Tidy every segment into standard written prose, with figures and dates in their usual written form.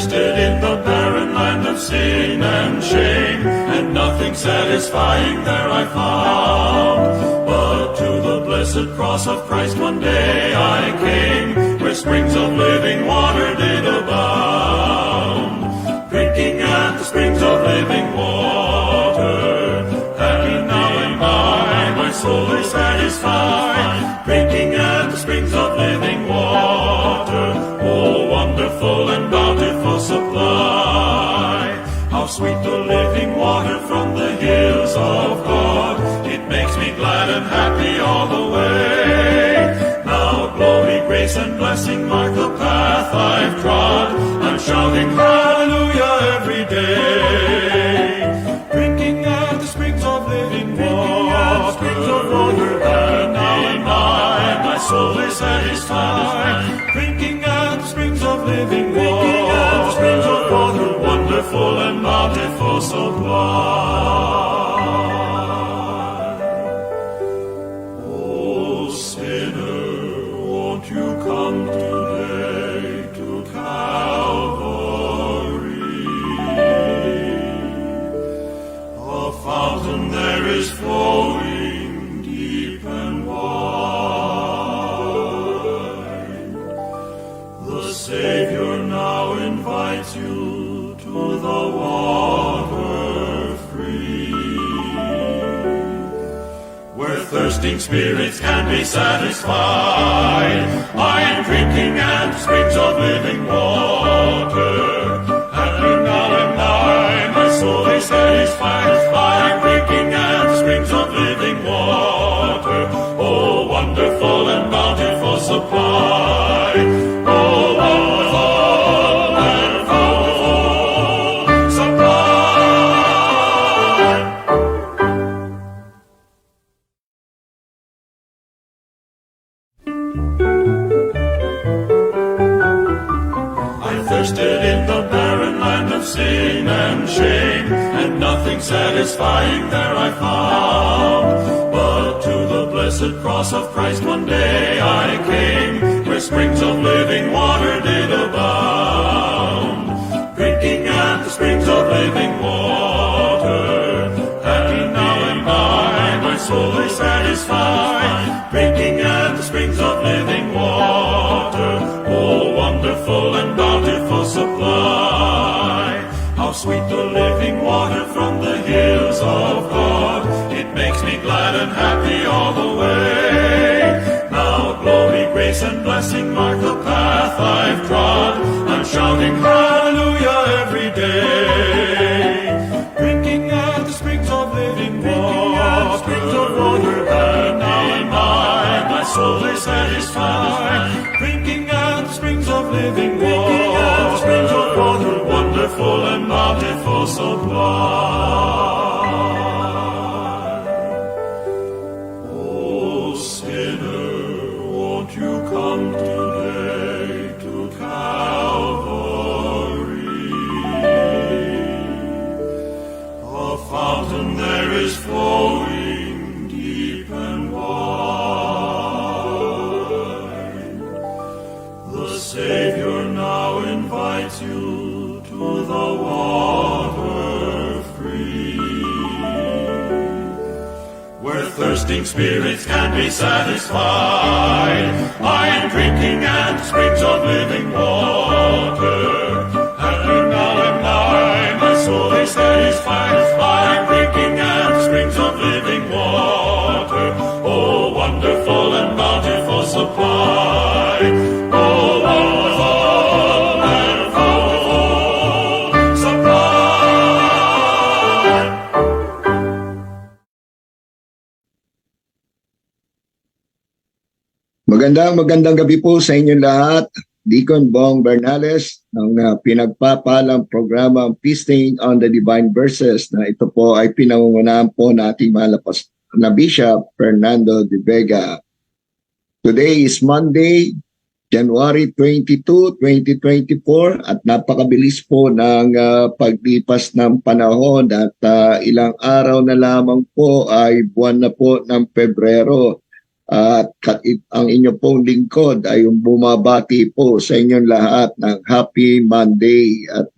thirsted in the barren land of sin and shame, and nothing satisfying there I found. But to the blessed cross of Christ one day I came, where springs of living water did abound. Drinking at the springs of living water, happy now am I, my soul is satisfied. Drinking at the springs of living water, oh wonderful and bountiful supply. How sweet the living water from the hills of God, it makes me glad and happy all the way. Now glory, grace and blessing mark the path I've trod, I'm shouting hallelujah every day. Drinking at the springs of living water, springs of water, and now am I, my soul is satisfied. Drinking at the springs of living water, springs of water, wonderful and bountiful supply. Oh sinner, won't you come today to Calvary? A fountain there is flowing deep and wide. The Savior now invites you to the water free, where thirsting spirits can be satisfied. I am drinking at the springs of living water. Happy now am I, my soul is satisfied. I am drinking at the springs of living water. Oh, wonderful and bountiful supply. Oh, wonderful and bountiful supply. I thirsted in the barren land of sin and shame, and nothing satisfying there I found. But to the blessed cross of Christ one day I came, where springs of living water did abound. Drinking at the springs of living water, happy now am I, my soul is satisfied. Drinking at the springs of living water, oh wonderful and bountiful supply. How sweet the living water from the hills of God, it makes me glad and happy all the way. Now glory, grace and blessing mark the path I've trod, I'm shouting hallelujah every day. Drinking at the springs of living water, springs of water, and now am I, my soul is satisfied. Drinking at the springs of living water, springs of water, wonderful and bountiful supply. Oh sinner, won't you come today to Calvary? A fountain there is flowing deep and wide. The Savior now invites you to the water free, where thirsting spirits can be satisfied. I am drinking at the springs of living water. Happy now am I, my soul is satisfied. I am drinking at the springs of living water. Oh, wonderful and bountiful supply. Oh, wonderful and bountiful supply. Magandang gabi po sa inyong lahat. Deacon Bong Bernales ng pinagpapalang programa Feasting on the Divine Verses na ito po ay pinangungunahan po na ating malapas na Bishop Fernando de Vega. Today is Monday, January 22, 2024 at napakabilis po ng paglipas ng panahon at ilang araw na lamang po ay buwan na po ng Pebrero. At ang inyo pong lingkod ay yung bumabati po sa inyong lahat ng Happy Monday. At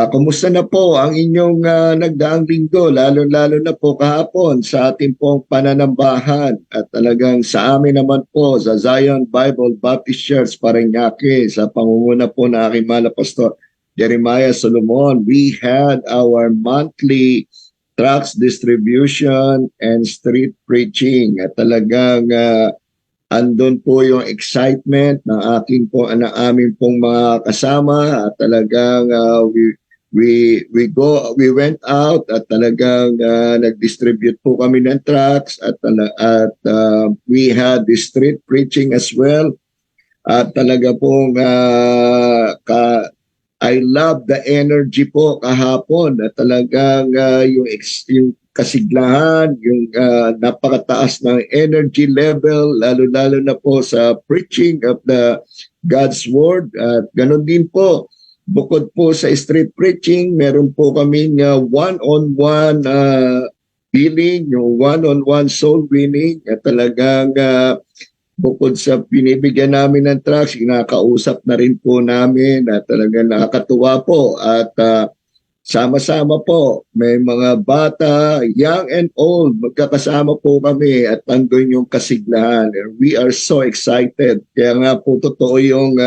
kumusta na po ang inyong nagdaang linggo, lalo-lalo na po kahapon sa ating pong pananambahan. At talagang sa amin naman po sa Zion Bible Baptist Church Parañaque, sa pangunguna po na aking mahal na Pastor Jeremiah Solomon, we had our monthly tracts distribution and street preaching. At talagang andun po yung excitement ng aming pong mga kasama. At talagang we went out at talagang nag-distribute po kami ng tracts at we had the street preaching as well. At talaga pong I love the energy po kahapon at talagang yung kasiglahan, yung napakataas ng energy level, lalo-lalo na po sa preaching of the God's Word. At ganun din po, bukod po sa street preaching, meron po kaming one-on-one healing, yung one-on-one soul winning. At talagang bukod sa pinibigyan namin ng tracts, kinakausap na rin po namin at talagang nakakatuwa po. At sama-sama po, may mga bata, young and old, magkakasama po kami at nandun yung kasiglahan. We are so excited. Kaya nga po totoo yung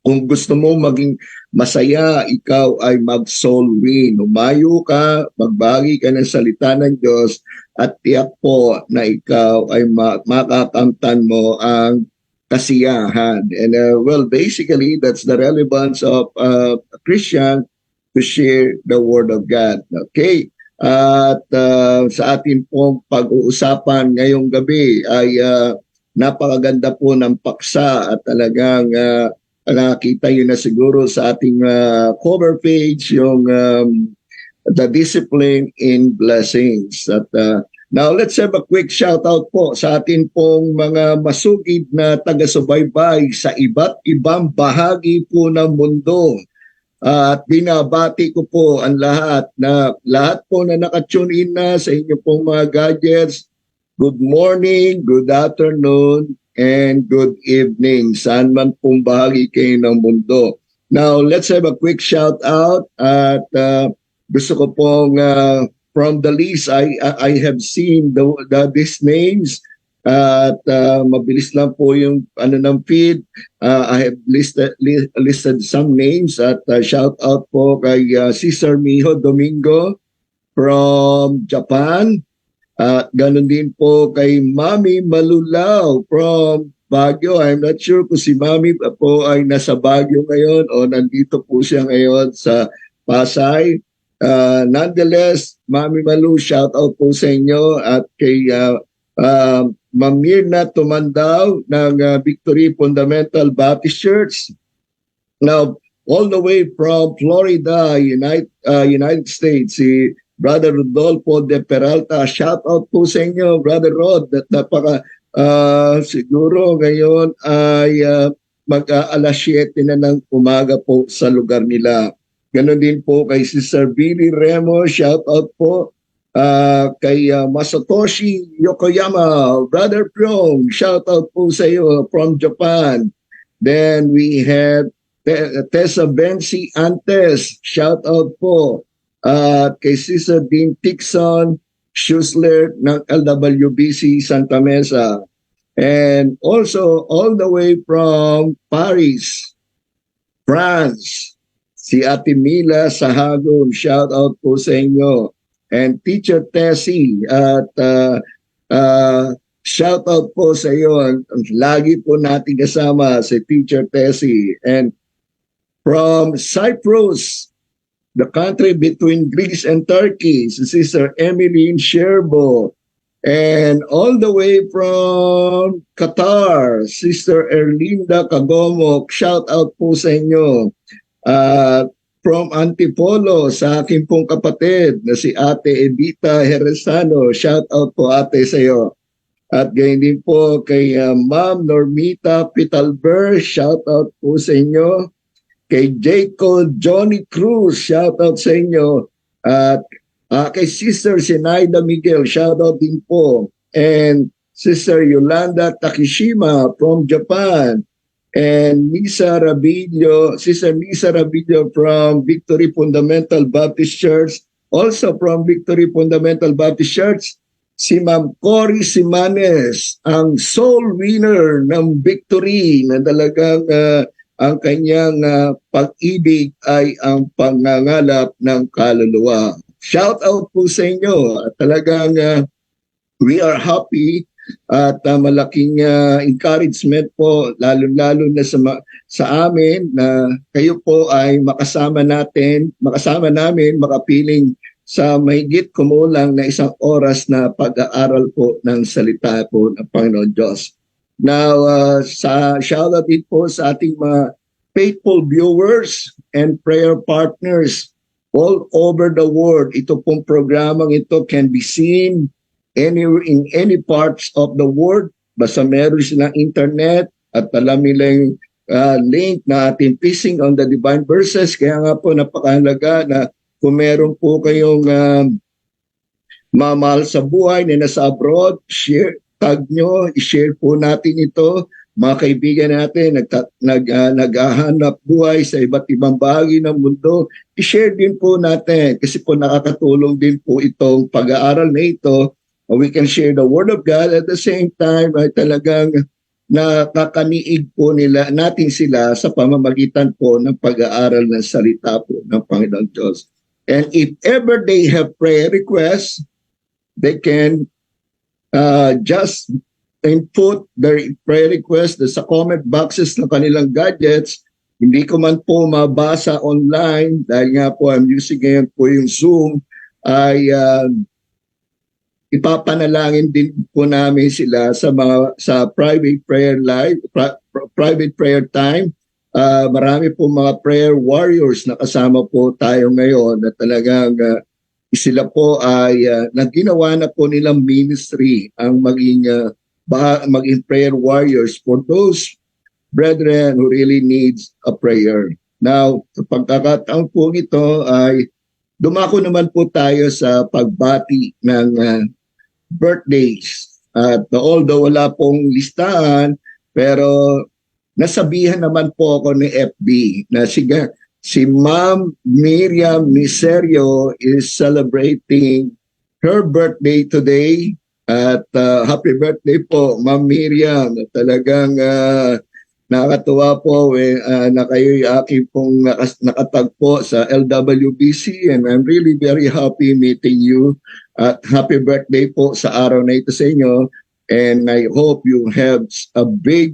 kung gusto mo maging masaya, ikaw ay mag-soul win. Umayo ka, magbagi ka ng salita ng Diyos at tiyak po na ikaw ay makakamtan mo ang kasiyahan. And well, basically, that's the relevance of a Christian to share the Word of God. Okay? At sa ating pong pag-uusapan ngayong gabi ay napakaganda po ng paksa at talagang nakita yun na siguro sa ating cover page yung the discipline in blessings. At now let's have a quick shout out po sa atin pong mga masugid na taga-subaybay sa iba't ibang bahagi po ng mundo. At binabati ko po ang lahat po na naka-tune in na sa inyo pong mga gadgets. Good morning, good afternoon, and good evening. Saan man pong bahagi kayo ng mundo. Now, let's have a quick shout out at gusto ko pong from the list, I have seen these names at mabilis lang po yung ng feed. I have listed some names at shout out po kay Cesar Miho Domingo from Japan. At ganun din po kay Mami Malulaw from Baguio. I'm not sure kung si Mami po ay nasa Baguio ngayon o nandito po siya ngayon sa Pasay. Nonetheless, Mami Malu, shout out po sa inyo at kay Ma'am Mirna Tumandaw ng Victory Fundamental Baptist Church. Now, all the way from Florida, United States, si Brother Rodolfo de Peralta, shout out po sa inyo, Brother Rod, at siguro ngayon ay mag-alas 7 na ng umaga po sa lugar nila. Ganon din po kay Sister Billy Remo, shout out po. Kay Masatoshi Yokoyama, Brother Pyong, shout out po sa iyo from Japan. Then we have Tessa Bensi Antes, shout out po. Kay Sister Dean Tixon Schussler ng LWBC Santa Mesa. And also all the way from Paris, France, si Ate Mila Sahagum, shout out po sa inyo. And Teacher Tessie at shout out po sa iyo. Lagi po natin kasama si Teacher Tessie. And from Cyprus, the country between Greece and Turkey, si Sister Emmeline Sherbo. And all the way from Qatar, Sister Erlinda Kagomok, shout out po sa inyo. From Antipolo, sa aking pong kapatid na si Ate Edita Heresano, shout out po ate sa iyo. At gayon din po kay Ma'am Normita Pitalber, shout out po sa inyo. Kay Jacob Johnny Cruz, shout out sa inyo. At kay Sister Sinaida Miguel, shout out din po. And Sister Yolanda Takishima from Japan, and Sister Lisa Rabillo from Victory Fundamental Baptist Church, also from Victory Fundamental Baptist Church. Si Ma'am Cory Simanes, ang soul winner ng Victory, na talagang ang kanyang pag-ibig ay ang pangangalap ng kaluluwa. Shout out po sa inyo. Talagang we are happy at malaking encouragement po, lalo-lalo na sa amin, na kayo po ay makasama namin makapiling sa mahigit kumulang na 1 oras na pag-aaral po ng salita po ng Panginoon Diyos. Now, shoutout din po sa ating mga faithful viewers and prayer partners all over the world. Ito pong programang ito can be seen anywhere in any parts of the world. Basta meron silang internet at alam nila yung link na ating Feasting on the Divine Verses. Kaya nga po napakahalaga na kung meron po kayong mamahal sa buhay na nasa abroad, tag nyo, i-share po natin ito. Mga kaibigan natin, naghahanap buhay sa iba't ibang bahagi ng mundo, i-share din po natin kasi po nakakatulong din po itong pag-aaral na ito. We can share the Word of God at the same time ay talagang nakakaniig po natin sila sa pamamagitan po ng pag-aaral ng salita po ng Panginoon Diyos. And if ever they have prayer requests, they can just input their prayer requests sa comment boxes ng kanilang gadgets. Hindi ko man po mabasa online dahil nga po I'm using ngayon po yung Zoom, ay ipapanalangin din po namin sila sa private prayer live, private prayer time. Marami po mga prayer warriors na kasama po tayo ngayon na talagang sila po ay naginawa na po nilang ministry ang maging prayer warriors for those brethren who really needs a prayer. Now, sa pagkakataon po ito ay dumako naman po tayo sa pagbati ng birthdays. At although wala pong listahan, pero nasabihan naman po ako ni FB na si Ma'am Miriam Miserio is celebrating her birthday today. At happy birthday po, Ma'am Miriam. Talagang nakakatuwa po na kayo'y aking pong nakatagpo sa LWBC, and I'm really very happy meeting you. At happy birthday po sa araw na ito sa inyo, and I hope you have a big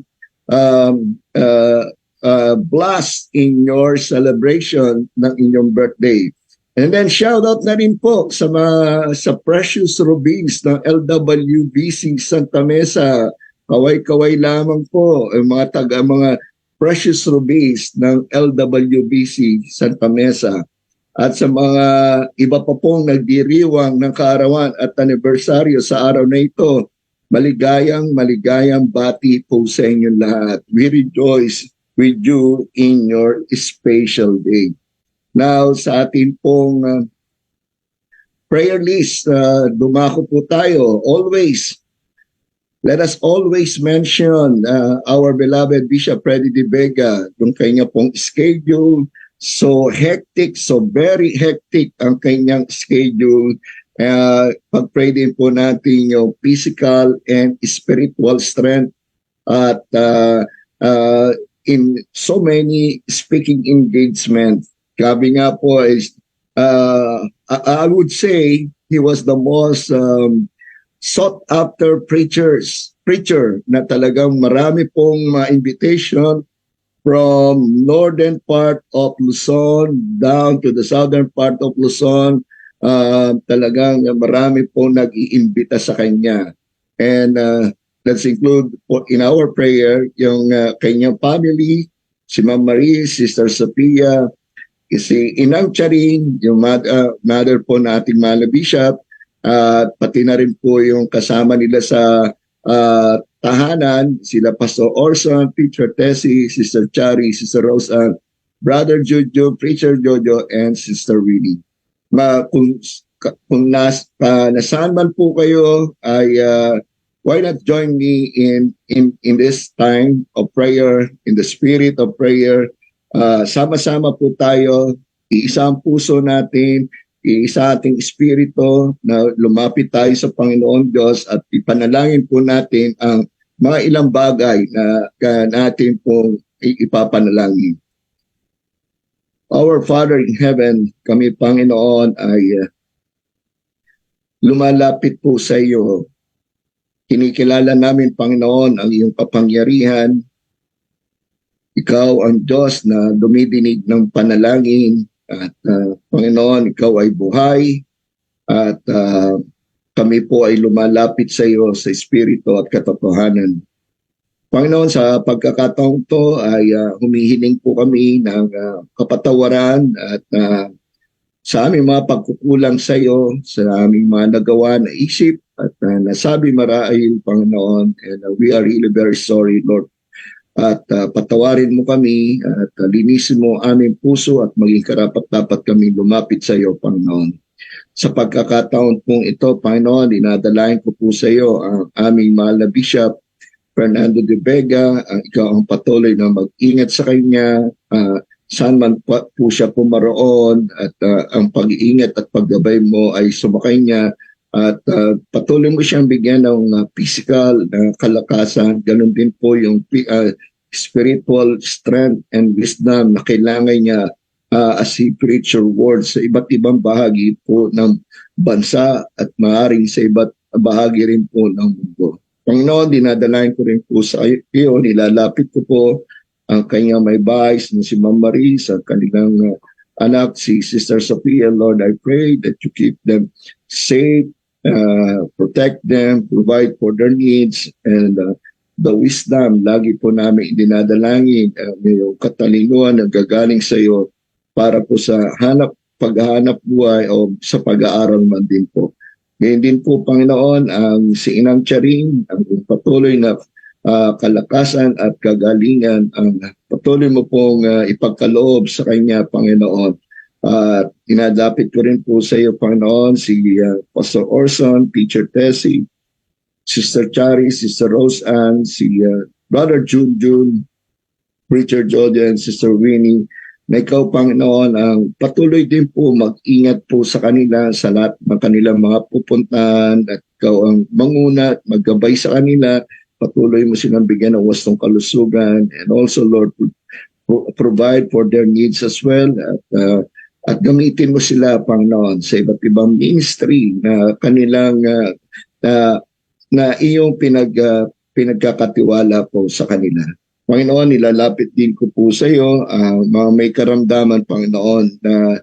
blast in your celebration ng inyong birthday. And then shout out na rin po sa Precious Rubies ng LWBC Santa Mesa. Kaway-kaway lamang po ang mga Precious Rubies ng LWBC Santa Mesa. At sa mga iba pa pong nagdiriwang ng kaarawan at anibersaryo sa araw na ito, maligayang bati po sa inyong lahat. We rejoice with you in your special day. Now, sa ating pong prayer list, dumako po tayo. Let us always mention our beloved Bishop Freddy De Vega, yung kanya pong schedule. So hectic, so very hectic ang kanyang schedule. Pag-pray din po natin yung physical and spiritual strength at in so many speaking engagements. Grabe nga po is, I would say he was the most sought after preacher na talagang marami pong invitation from northern part of Luzon down to the southern part of Luzon. Talagang marami pong nag-iimbita sa kanya. And let's include in our prayer yung kanyang family, si Ma'am Marie, Sister Sophia, si Inang Charing, yung mother po na ating mahal na bishop, pati na rin po yung kasama nila sa tahanan, sila Pastor Orson, Teacher Tessie, Sister Chari, Sister Roseanne, Brother Jojo, Preacher Jojo, and Sister Willie. Kung nasaan man po kayo, ay why not join me in this time of prayer, in the spirit of prayer? Sama-sama po tayo, iisa ang puso natin, iisa ating espiritu na lumapit tayo sa Panginoon Diyos at ipanalangin po natin ang mga ilang bagay na natin pong ipapanalangin. Our Father in Heaven, kami Panginoon ay lumalapit po sa iyo. Kinikilala namin, Panginoon, ang iyong kapangyarihan. Ikaw ang Diyos na dumidinig ng panalangin. At Panginoon, ikaw ay buhay. At kami po ay lumalapit sa iyo sa espiritu at katotohanan. Panginoon, sa pagkakataong to ay humihiling po kami ng kapatawaran at sa aming mga pagkukulang sa iyo, sa aming mga nagawa na isip at nasabi marahil, Panginoon, and we are really very sorry, Lord. At patawarin mo kami at linisin mo aming puso at maging karapat-dapat kami lumapit sa iyo, Panginoon. Sa pagkakataon pong ito, Panginoon, dinadalain ko po sa iyo ang aming mahal na Bishop, Fernando de Vega. Ikaw ang patuloy na mag-ingat sa kanya, saan man po siya pumaroon at ang pag-iingat at paggabay mo ay sumakay niya at patuloy mo siyang bigyan ng physical na kalakasan. Ganun din po yung spiritual strength and wisdom na kailangan niya as he preach your words sa iba't ibang bahagi po ng bansa at maaaring sa iba't bahagi rin po ng mundo. Panginoon, dinadalain ko rin po sa iyo, nilalapit ko po ang kanyang may bahay na si Ma'am Marie, sa kanilang anak, si Sister Sophia. Lord, I pray that you keep them safe, protect them, provide for their needs, and the wisdom, lagi po namin dinadalangin yung katalinuhan na gagaling sa iyo para po sa paghahanap buhay o sa pag-aaral man din po. Ngayon din po, Panginoon, ang si Inang Charing, ang patuloy na kalakasan at kagalingan, ang patuloy mo pong ipagkaloob sa kanya, Panginoon. Inadapit ko rin po sa iyo, Panginoon, si Pastor Orson, Teacher Tessie, Sister Chari, Sister Rose Ann, si Brother Junjun, Preacher Jordan, Sister Winnie, na ikaw, Panginoon, ang patuloy din po mag-ingat po sa kanila, sa lahat ng kanilang mga pupuntahan, at ikaw ang manguna at maggabay sa kanila. Patuloy mo silang bigyan ng wastong kalusugan, and also, Lord, provide for their needs as well, at gamitin mo sila, Panginoon, sa iba't ibang ministry na kanilang na iyong pinagkakatiwala po sa kanila. Panginoon, nilalapit din ko po sa iyo mga may karamdaman, Panginoon, na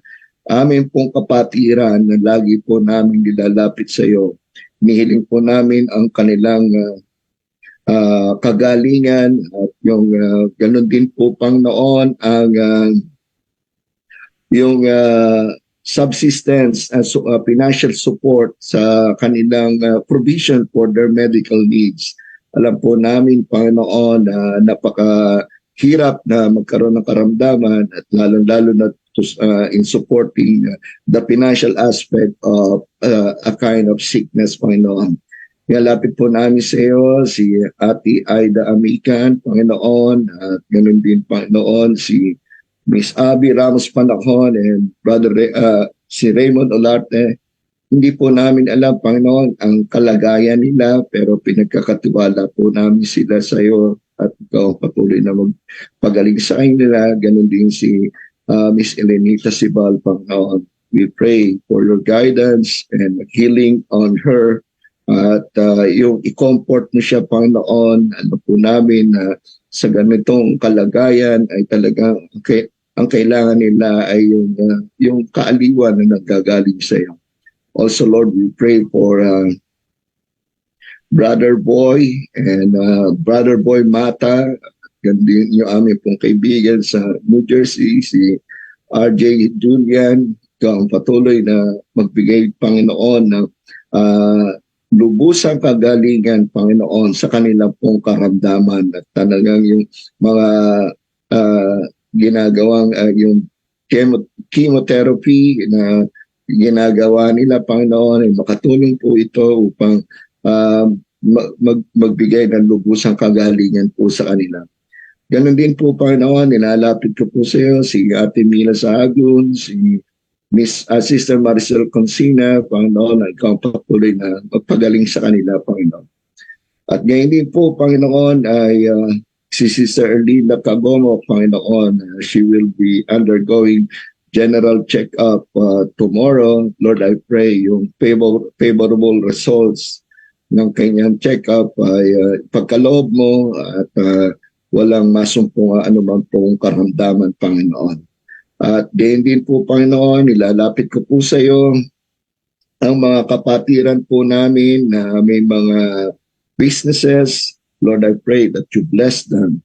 amin pong kapatiran na lagi po namin nilalapit sa iyo. Nihiling po namin ang kanilang kagalingan at yung ganun din po, Panginoon, ang yung subsistence, financial support sa kanilang provision for their medical needs. Alam po namin, Panginoon, na napakahirap na magkaroon ng karamdaman at lalong-lalo na in supporting the financial aspect of a kind of sickness, Panginoon. Nilapit po namin sa iyo si Ate Aida Amican, Panginoon, at ganun din, Panginoon, si Miss Abby Ramos Panacon and Brother si Raymond Olarte. Hindi po namin alam, Panginoon, ang kalagayan nila, pero pinagkakatiwala po namin sila sa iyo at ikaw patuloy na magpagaling sa nila. Ganun din si Miss Elenita Sibal, Panginoon. We pray for your guidance and healing on her. At yung i-comfort mo siya, Panginoon, ano po namin na sa ganitong kalagayan ay talagang ang kailangan nila ay yung kaaliwan na naggagaling sa iyo. Also, Lord, we pray for Brother Boy and Brother Boy Mata, ganun yung aming pong kaibigan sa New Jersey, si RJ Julian. Ikaw ang patuloy na magbigay, Panginoon, ng lubusang kagalingan, Panginoon, sa kanilang pong karamdaman at talagang yung mga ginagawang yung chemotherapy na ginagawa nila, Panginoon, ay makatulong po ito upang magbigay ng lubusang kagalingan po sa kanila. Ganon din po, Panginoon, nilalapit ko po sa iyo si Ate Mila Sahagun, si Sister Maricel Consina, Panginoon, na ikaw patuloy na magpagaling sa kanila, Panginoon. At ngayon din po, Panginoon, ay si Sister Erlinda Cagomo, Panginoon, she will be undergoing general check-up tomorrow. Lord, I pray yung favorable results ng kanyang check-up ay pagkaloob mo at walang masumpong anuman pong karamdaman, Panginoon. At din po, Panginoon, nilalapit ko po sa iyo ang mga kapatiran po namin na may mga businesses. Lord, I pray that you bless them.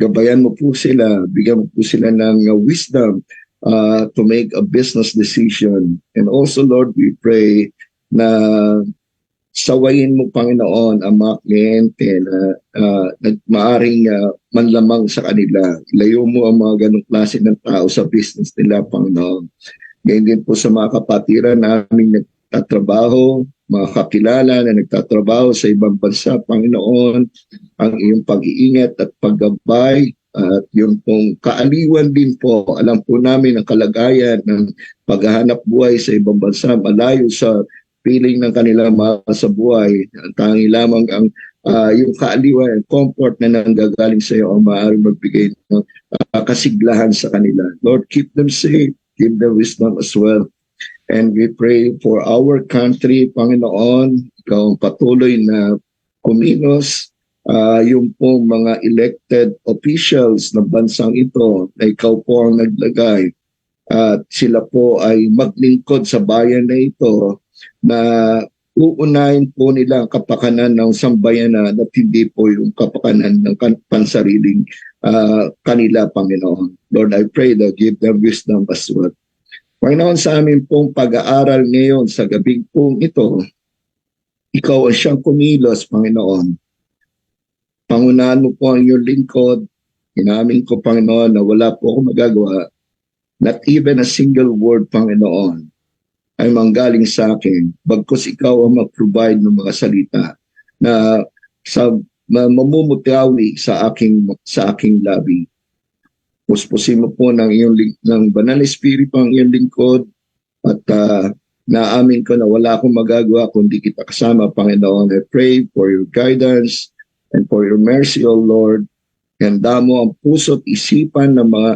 Gabayan mo po sila, bigyan mo po sila ng wisdom to make a business decision. And also, Lord, we pray na sawayin mo, Panginoon, ang mga kliyente na maaring manlamang sa kanila. Ilayo mo ang mga ganong klase ng tao sa business nila, Panginoon. Ngayon din po sa mga kapatiran namin nagtatrabaho, mga kakilala na nagtatrabaho sa ibang bansa, Panginoon, ang iyong pag-iingat at paggabay at yung pong kaaliwan din po. Alam po namin ang kalagayan ng paghahanap buhay sa ibang bansa, malayo sa feeling ng kanilang mahal sa buhay. Ang tangi lamang ang yung kaaliwan and comfort na nanggagaling sa iyo ang maaaring magbigay ng kasiglahan sa kanila. Lord, keep them safe, give them wisdom as well. And we pray for our country, Panginoon, ikaw ang patuloy na kumilos, yung pong mga elected officials ng bansang ito na ikaw po ang naglagay. At sila po ay maglingkod sa bayan na ito na uunahin po nila ang kapakanan ng sambayanan at hindi po yung kapakanan ng pansariling kanila, Panginoon. Lord, I pray that give them wisdom as well. Panginoon, sa amin pong pag-aaral ngayon sa gabing pong ito, ikaw ang siyang kumilos, Panginoon. Pangunahan mo po ang iyong lingkod. Inamin ko, Panginoon, na wala po ako magagawa. Not even a single word, Panginoon, ay manggaling sa akin, bagkus ikaw ang mag-provide ng mga salita na mamumutawi sa aking labi. Puspusin mo po ng Banal na Espiritu ang iyong lingkod at naamin ko na wala akong magagawa kundi kita kasama, Panginoon. I pray for your guidance and for your mercy, O Lord. Handa mo ang puso't isipan ng mga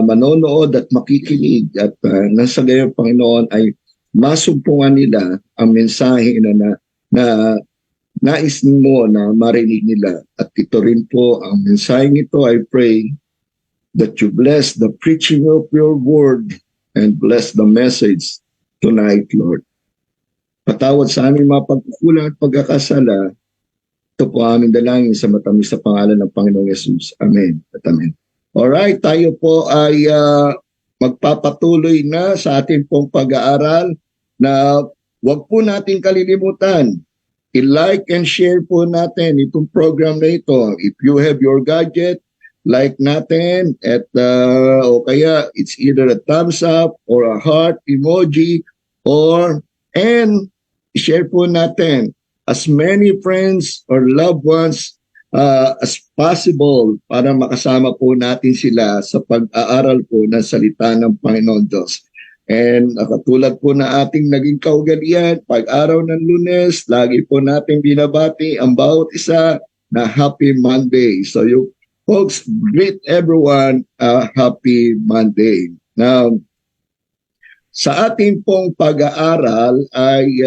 manonood at makikinig at nasa gayon, Panginoon, ay masumpungan nila ang mensahe na nais mo na marinig nila. At ito rin po, ang mensahe ito, I pray that you bless the preaching of your word and bless the message tonight, Lord. Patawad sa aming mga pagkukulang at pagkakasala. Ito po aming dalangin sa matamis sa pangalan ng Panginoong Yesus. Amen at amen. Alright, tayo po ay magpapatuloy na sa ating pong pag-aaral na wag po natin kalilimutan. I-like and share po natin itong program na ito. If you have your gadget, like natin at o kaya it's either a thumbs up or a heart emoji and share po natin as many friends or loved ones as possible para makasama po natin sila sa pag-aaral po ng salita ng Panginoon Diyos. And katulad po na ating naging kaugalian, pag-araw ng Lunes, lagi po natin binabati ang bawat isa na Happy Monday. So you folks, greet everyone Happy Monday. Now, sa ating pong pag-aaral ay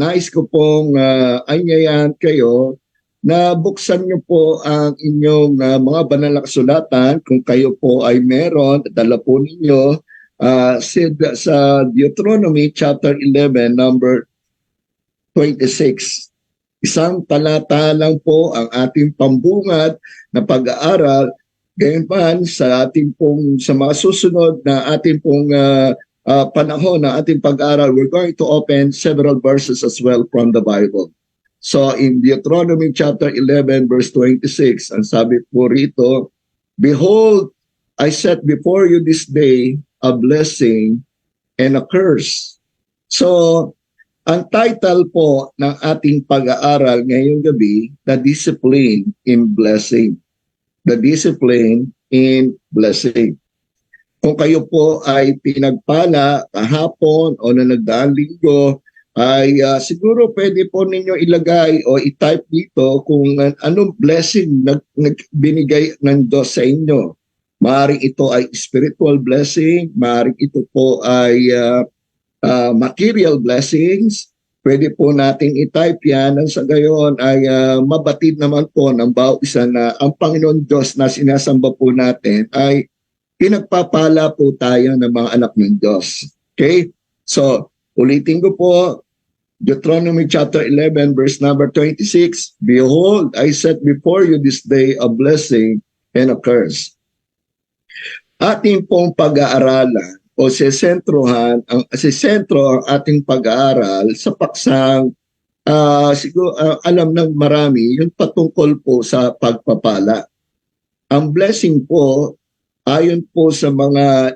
nais ko pong anyayahan kayo na buksan niyo po ang inyong mga banal na kasulatan kung kayo po ay meron, dala po ninyo sa Deuteronomy chapter 11 number 26. Isang talata lang po ang ating pambungad na pag-aaral. Gayunman sa ating pong sa mga susunod na ating pong panahon na ating pag-aaral, we're going to open several verses as well from the Bible. So in Deuteronomy chapter 11 verse 26, ang sabi po rito, "Behold, I set before you this day a blessing and a curse." So Ang title po ng ating pag-aaral ngayong gabi, The Discipline in Blessing. The Discipline in Blessing. Kung kayo po ay pinagpala kahapon o na nagdaang linggo, ay siguro pwede po ninyo ilagay o i-type dito kung anong blessing binigay ng Diyos sa inyo. Maaaring ito ay spiritual blessing, maaaring ito po ay material blessings. Pwede po nating i-type yan nang sa gayon ay mabatid naman po ng bawat isa na ang Panginoon Diyos na sinasamba po natin ay pinagpapala po tayo ng mga anak ng Diyos. Okay? So, ulitin ko po, Deuteronomy chapter 11 verse number 26, Behold, I set before you this day a blessing and a curse. Ating pong pag-aaralan o sesentro ang ating pag-aaral sa paksang siguro alam ng marami yung patungkol po sa pagpapala. Ang blessing po ayon po sa mga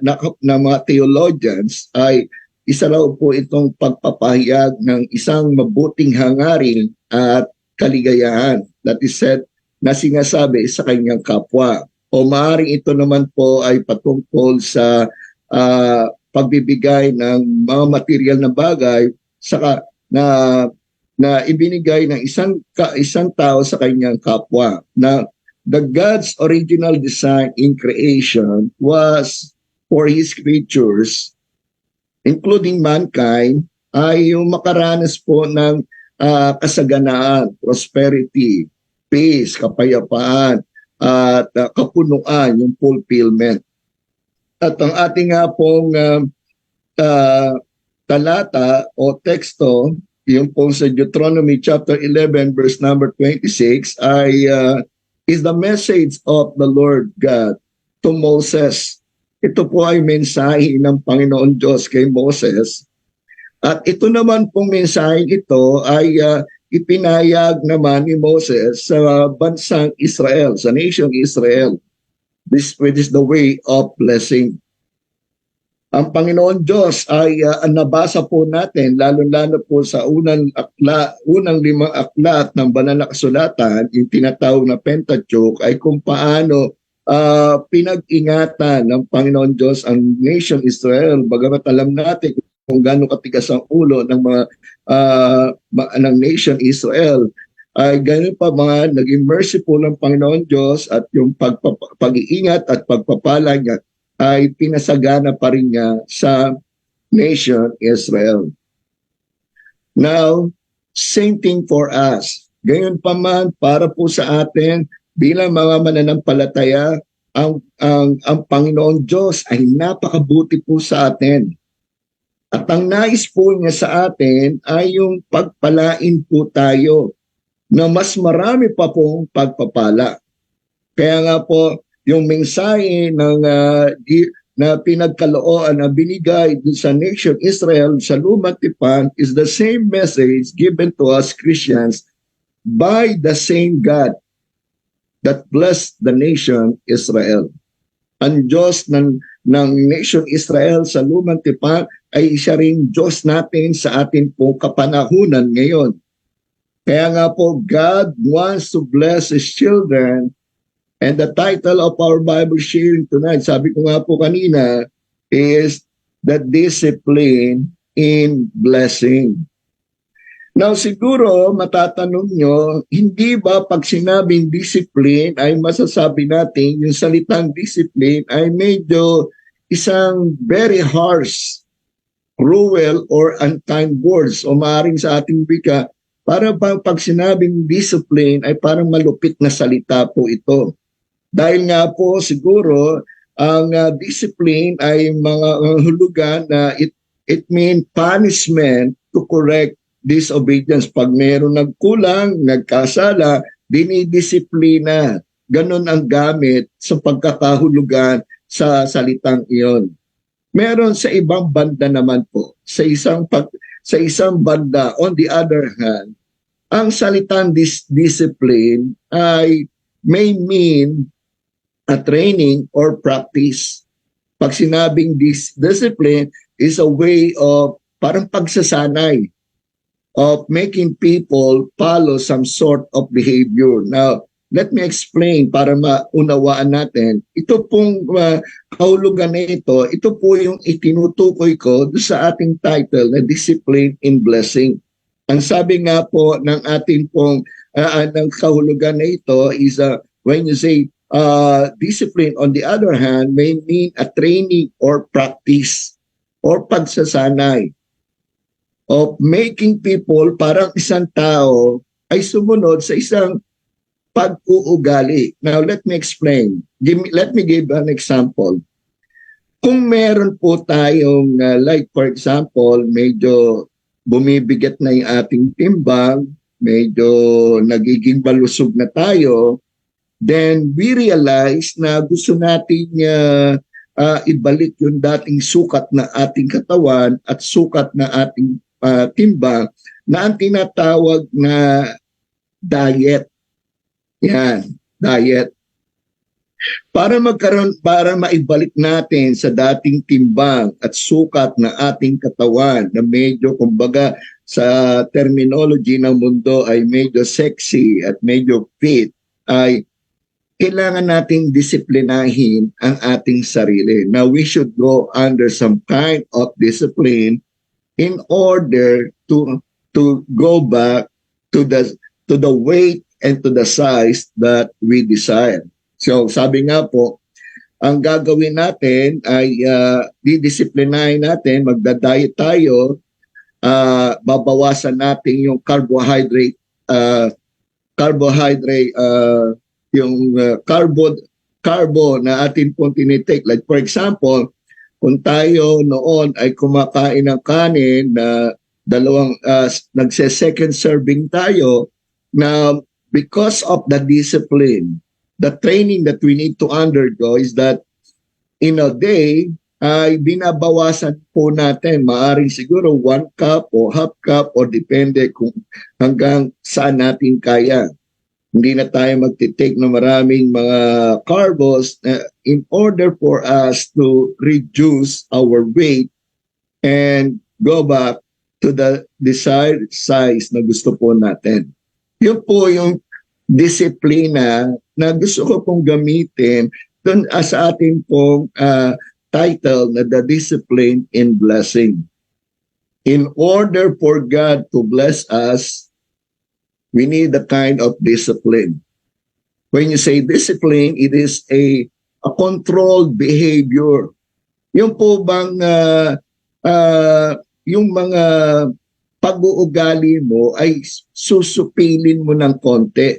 theologians ay isa raw po itong pagpapahayag ng isang mabuting hangarin at kaligayahan that is said na sinasabi sa kanyang kapwa. O maaaring ito naman po ay patungkol sa pagbibigay ng mga material na bagay saka na ibinigay ng isang tao sa kanyang kapwa. Na the God's original design in creation was for His creatures, including mankind, ay yung makaranas po ng kasaganaan, prosperity, peace, kapayapaan, at kapunuan, yung fulfillment. At ang ating nga pong talata o teksto, yung po sa Deuteronomy chapter 11 verse number 26 ay is the message of the Lord God to Moses. Ito po ay mensahe ng Panginoon Diyos kay Moses. At ito naman pong mensahe ito ay ipinayag naman ni Moses sa bansang Israel, sa nation Israel. This is the way of blessing. Ang Panginoon Diyos ay nabasa po natin, lalo-lalo po sa unang 5 aklat ng banal na kasulatan, yung tinatawag na Pentateuch, ay kung paano pinag-ingatan ng Panginoon Diyos ang nation Israel. Bagamat alam natin kung gaano katigas ang ulo ng ng nation Israel, ay ganun pa mga naging merciful ng Panginoon Diyos at yung pag-iingat at pagpapala niya ay pinasagana pa rin niya sa nation Israel. Now, same thing for us. Ganyan pa man para po sa atin bilang mga mananampalataya, ang Panginoon Diyos ay napakabuti po sa atin. At ang nais po niya sa atin ay yung pagpalain po tayo na mas marami pa pong pagpapala. Kaya nga po, yung mensahe na pinagkalooan na binigay sa nation Israel sa Lumang Tipan is the same message given to us Christians by the same God that blessed the nation Israel. Ang Diyos ng nation Israel sa Lumang Tipan ay siya rin Diyos natin sa ating pong kapanahunan ngayon. Kaya nga po, God wants to bless His children. And the title of our Bible sharing tonight, sabi ko nga po kanina, is The Discipline in Blessing. Now siguro matatanong nyo, hindi ba pag sinabing discipline ay masasabi natin yung salitang discipline ay medyo isang very harsh, cruel or unkind words o maaaring sa ating wika, para pag sinabing discipline ay parang malupit na salita po ito. Dahil nga po siguro ang discipline ay mga hulugan na it means punishment to correct disobedience. Pag mayroong nagkulang, nagkasala, dinidisiplina. Ganon ang gamit sa pagkakahulugan sa salitang iyon. Meron sa ibang banda naman po, sa isang banda, on the other hand, ang salitang discipline ay may mean a training or practice. Pag sinabing discipline is a way of parang pagsasanay. of making people follow some sort of behavior. Now, let me explain para maunawaan natin. Ito pong kahulugan na ito po yung itinutukoy ko sa ating title na Discipline in Blessing. Ang sabi nga po ng ating pong ng kahulugan na ito is when you say discipline, on the other hand, may mean a training or practice or pagsasanay of making people, parang isang tao ay sumunod sa isang pag-uugali. Now, let me explain. Let me give an example. Kung meron po tayong, like for example, medyo bumibigat na yung ating timbang, medyo nagiging balusog na tayo, then we realize na gusto natin ibalik yung dating sukat na ating katawan at sukat na ating timbang na ang tinatawag na diet. Yan, diet. Para maibalik natin sa dating timbang at sukat na ating katawan na medyo kumbaga sa terminology ng mundo ay medyo sexy at medyo fit, ay kailangan nating disiplinahin ang ating sarili. Now, we should go under some kind of discipline in order to go back to the weight and to the size that we desire. So, sabi nga po, ang gagawin natin ay didisiplinahin natin, magda-diet tayo, babawasan natin yung carbohydrate, yung carbo na atin pong tinitake. Like for example, kung tayo noon ay kumakain ng kanin na nagse-second serving tayo, na because of the discipline, the training that we need to undergo is that in a day ay binabawasan po natin, maaring siguro 1 cup o half cup o depende kung hanggang saan natin kaya. Hindi na tayo magtitake ng maraming mga carbs in order for us to reduce our weight and go back to the desired size na gusto po natin. Yun po yung disiplina na gusto ko pong gamitin dun sa ating pong title na The Discipline in Blessing. In order for God to bless us, we need the kind of discipline. When you say discipline, it is a controlled behavior. Yung po bang yung mga pag-uugali mo ay susupilin mo ng konti.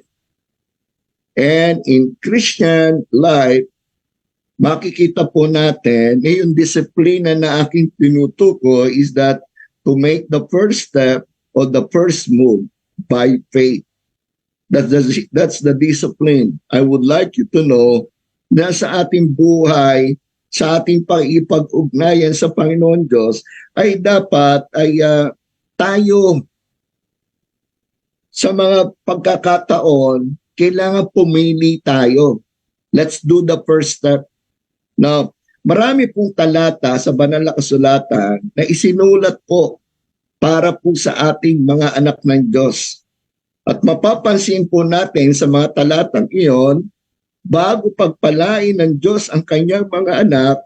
And in Christian life, makikita po natin na yung disiplina na aking tinutukoy is that to make the first step or the first move by faith. That's the discipline. I would like you to know na sa ating buhay, sa ating pag-ipag-ugnayan sa Panginoon Diyos, ay dapat ay tayo sa mga pagkakataon, kailangan pumili tayo. Let's do the first step. Now, marami pong talata sa banal na kasulatan na isinulat po para po sa ating mga anak ng Diyos. At mapapansin po natin sa mga talatang iyon, bago pagpalain ng Diyos ang kanyang mga anak,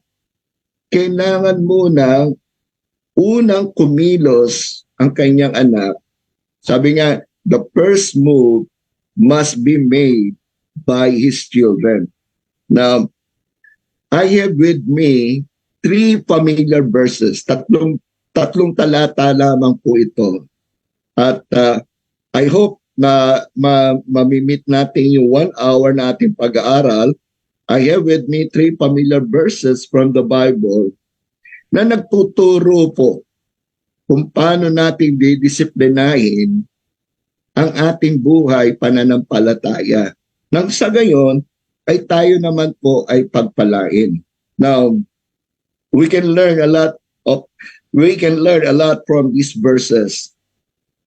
kailangan munang unang kumilos ang kanyang anak. Sabi nga, the first move must be made by his children. Now, I have with me 3 familiar verses, tatlong talata lamang po ito. At I hope na mamimit natin yung 1 hour na ating pag-aaral. I have with me 3 familiar verses from the Bible na nagtuturo po kung paano natin didisiplinahin ang ating buhay pananampalataya. Nang sa gayon, ay tayo naman po ay pagpalain. Now, we can learn a lot from these verses,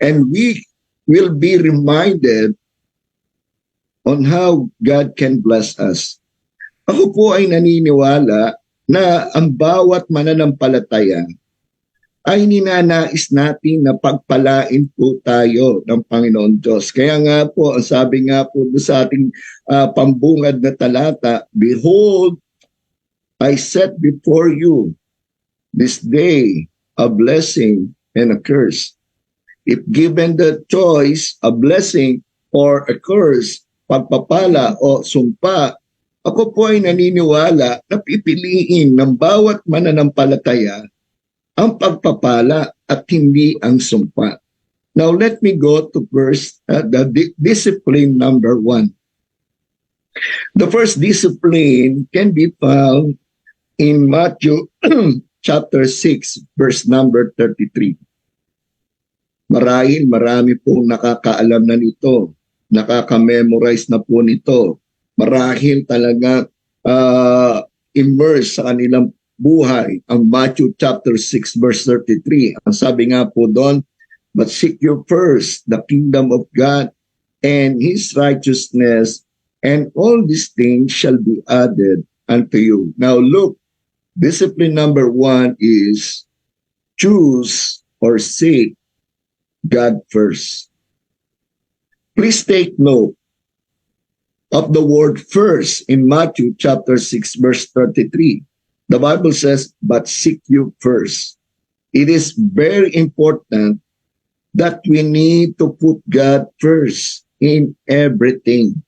and we will be reminded on how God can bless us. Ako po ay naniniwala na ang bawat mananampalataya ay ninanais natin na pagpalain po tayo ng Panginoon Diyos. Kaya nga po, ang sabi nga po sa ating pambungad na talata, "Behold, I set before you this day a blessing and a curse. If given the choice, a blessing or a curse, pagpapala o sumpa, ako po ay naniniwala na pipiliin ng bawat mananampalataya ang pagpapala at hindi ang sumpa." Now let me go to discipline number 1. The first discipline can be found in Matthew chapter 6 verse number 33. Marami pong nakakaalam na nito, nakaka-memorize na po nito. Marahil talaga immerse sa kanilang buhay ang Matthew chapter 6 verse 33. Ang sabi nga po doon, "But seek you first the kingdom of God and His righteousness, and all these things shall be added unto you." Now look, discipline number 1 is choose or seek God first. Please take note of the word first in Matthew chapter 6 verse 33. The Bible says, "But seek you first." It is very important that we need to put God first in everything.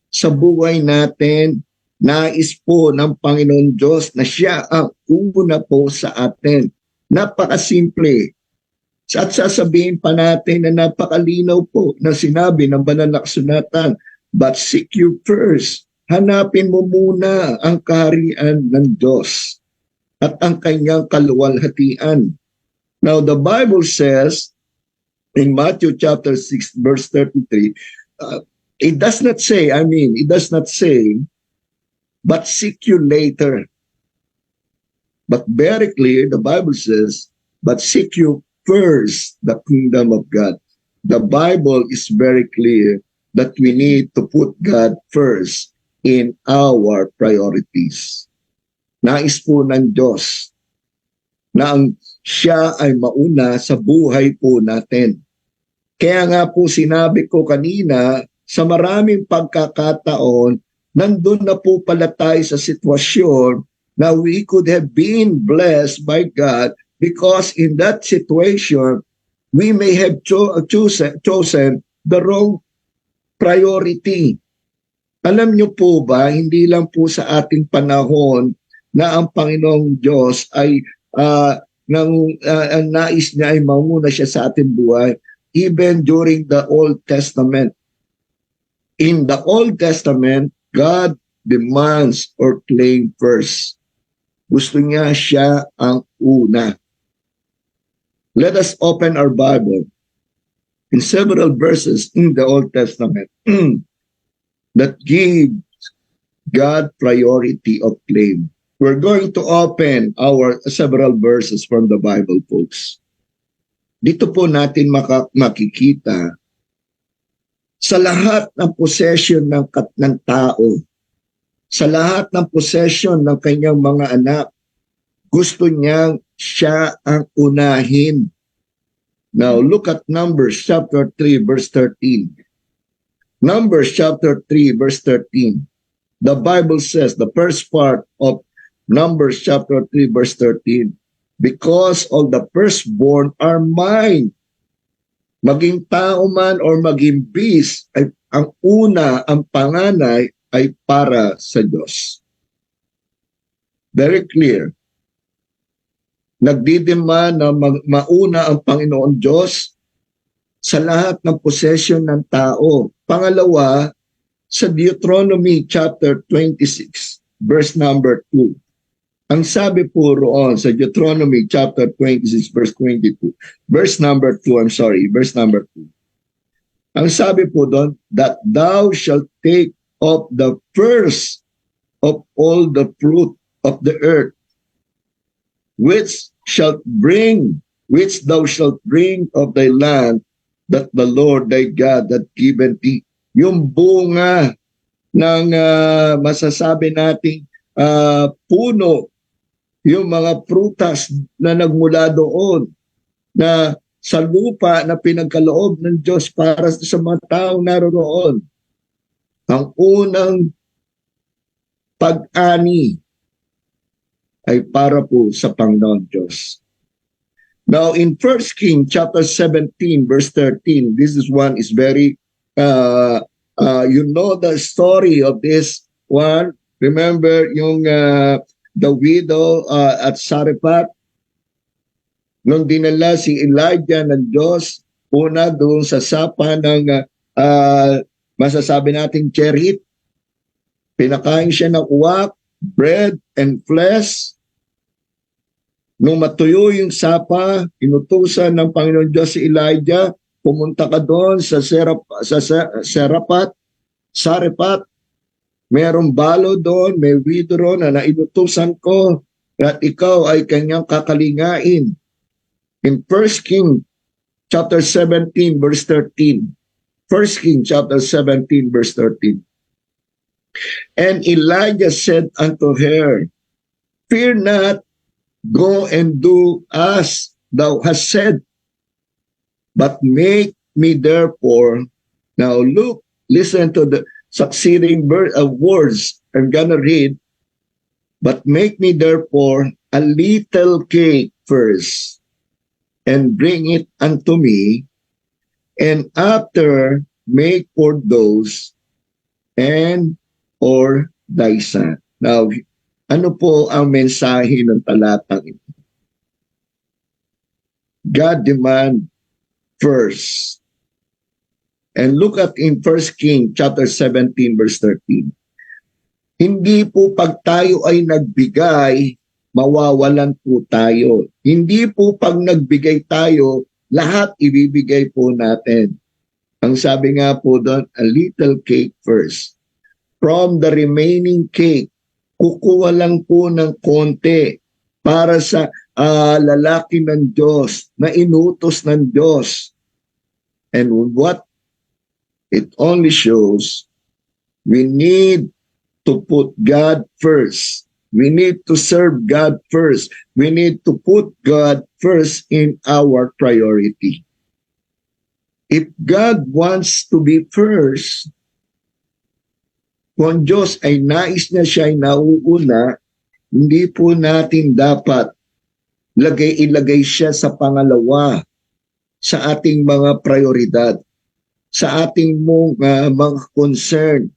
Sa buhay natin, nais po ng Panginoon Diyos na siya ang una po sa atin. Napakasimple. At sasabihin pa natin na napakalinaw po na sinabi ng banal na kasulatan, "But seek you first." Hanapin mo muna ang kaharian ng Diyos at ang kanyang kaluwalhatian. Now the Bible says in Matthew chapter 6 verse 33, it does not say, "But seek you later." But very clear, the Bible says, "But seek you first the kingdom of God." The Bible is very clear that we need to put God first in our priorities. Nais po ng Diyos na ang siya ay mauna sa buhay po natin. Kaya nga po sinabi ko kanina, sa maraming pagkakataon, nandun na po pala tayo sa sitwasyon na we could have been blessed by God because in that situation, we may have chosen the wrong priority. Alam niyo po ba, hindi lang po sa ating panahon na ang Panginoong Diyos ay ang nais niya ay mauna siya sa ating buhay, even during the Old Testament. In the Old Testament, God demands or claim first. Gusto niya siya ang una. Let us open our Bible in several verses in the Old Testament that give God priority of claim. We're going to open our several verses from the Bible, folks. Dito po natin makikita sa lahat ng possession ng tao, sa lahat ng possession ng kanyang mga anak, gusto niyang siya ang unahin. Now, look at Numbers chapter 3, verse 13. Numbers chapter 3, verse 13. The Bible says, the first part of Numbers chapter 3, verse 13, "Because all the firstborn are mine." Maging tao man or maging beast, ay ang una, ang panganay ay para sa Diyos. Very clear. Nagdidemand na mauna ang Panginoon Diyos sa lahat ng possession ng tao. Pangalawa, sa Deuteronomy chapter 26, verse number 2. Ang sabi po roon sa Deuteronomy chapter 26, verse 22, verse number 2, verse number 2. Ang sabi po doon, "That thou shalt take of the first of all the fruit of the earth, which thou shalt bring of thy land, that the Lord thy God hath given thee." Yung bunga ng masasabi nating puno, yung mga prutas na nagmula doon, na sa lupa na pinagkaloob ng Diyos para sa mga taong naroroon. Ang unang pag-ani ay para po sa Panginoon Diyos. Now in 1 King chapter 17 verse 13, this is one is very you know the story of this one. Remember yung the widow at Sarephat, nung dinala si Elijah ng Diyos, una doon sa sapa ng masasabi nating cherith, pinakain siya ng uwak, bread and flesh. Nung matuyo yung sapa, inutusan ng Panginoon Diyos si Elijah, pumunta ka doon sa Sarephat, merong balo doon, may widow doon na nainutusan ko at ikaw ay kanyang kakalingain. In 1 King chapter 17 verse 13. 1 King chapter 17 verse 13. And Elijah said unto her, fear not, go and do as thou hast said, but make me therefore, now look, listen to the succeeding words I'm gonna read, but make me therefore a little cake first, and bring it unto me, and after make for those and or thy son. Now, ano po ang mensahe ng talatang ito? God demand first. And look at in 1 King chapter 17 verse 13. Hindi po pag tayo ay nagbigay, mawawalan po tayo. Hindi po pag nagbigay tayo, lahat ibibigay po natin. Ang sabi nga po doon, a little cake first. From the remaining cake, kukuha lang po ng konti para sa lalaki ng Diyos, na inutos ng Diyos. And what it only shows, we need to put God first. We need to serve God first. We need to put God first in our priority. If God wants to be first, kung Diyos ay nais na siya ay nauuna, hindi po natin dapat ilagay siya sa pangalawa sa ating mga prioridad, sa ating mga concern.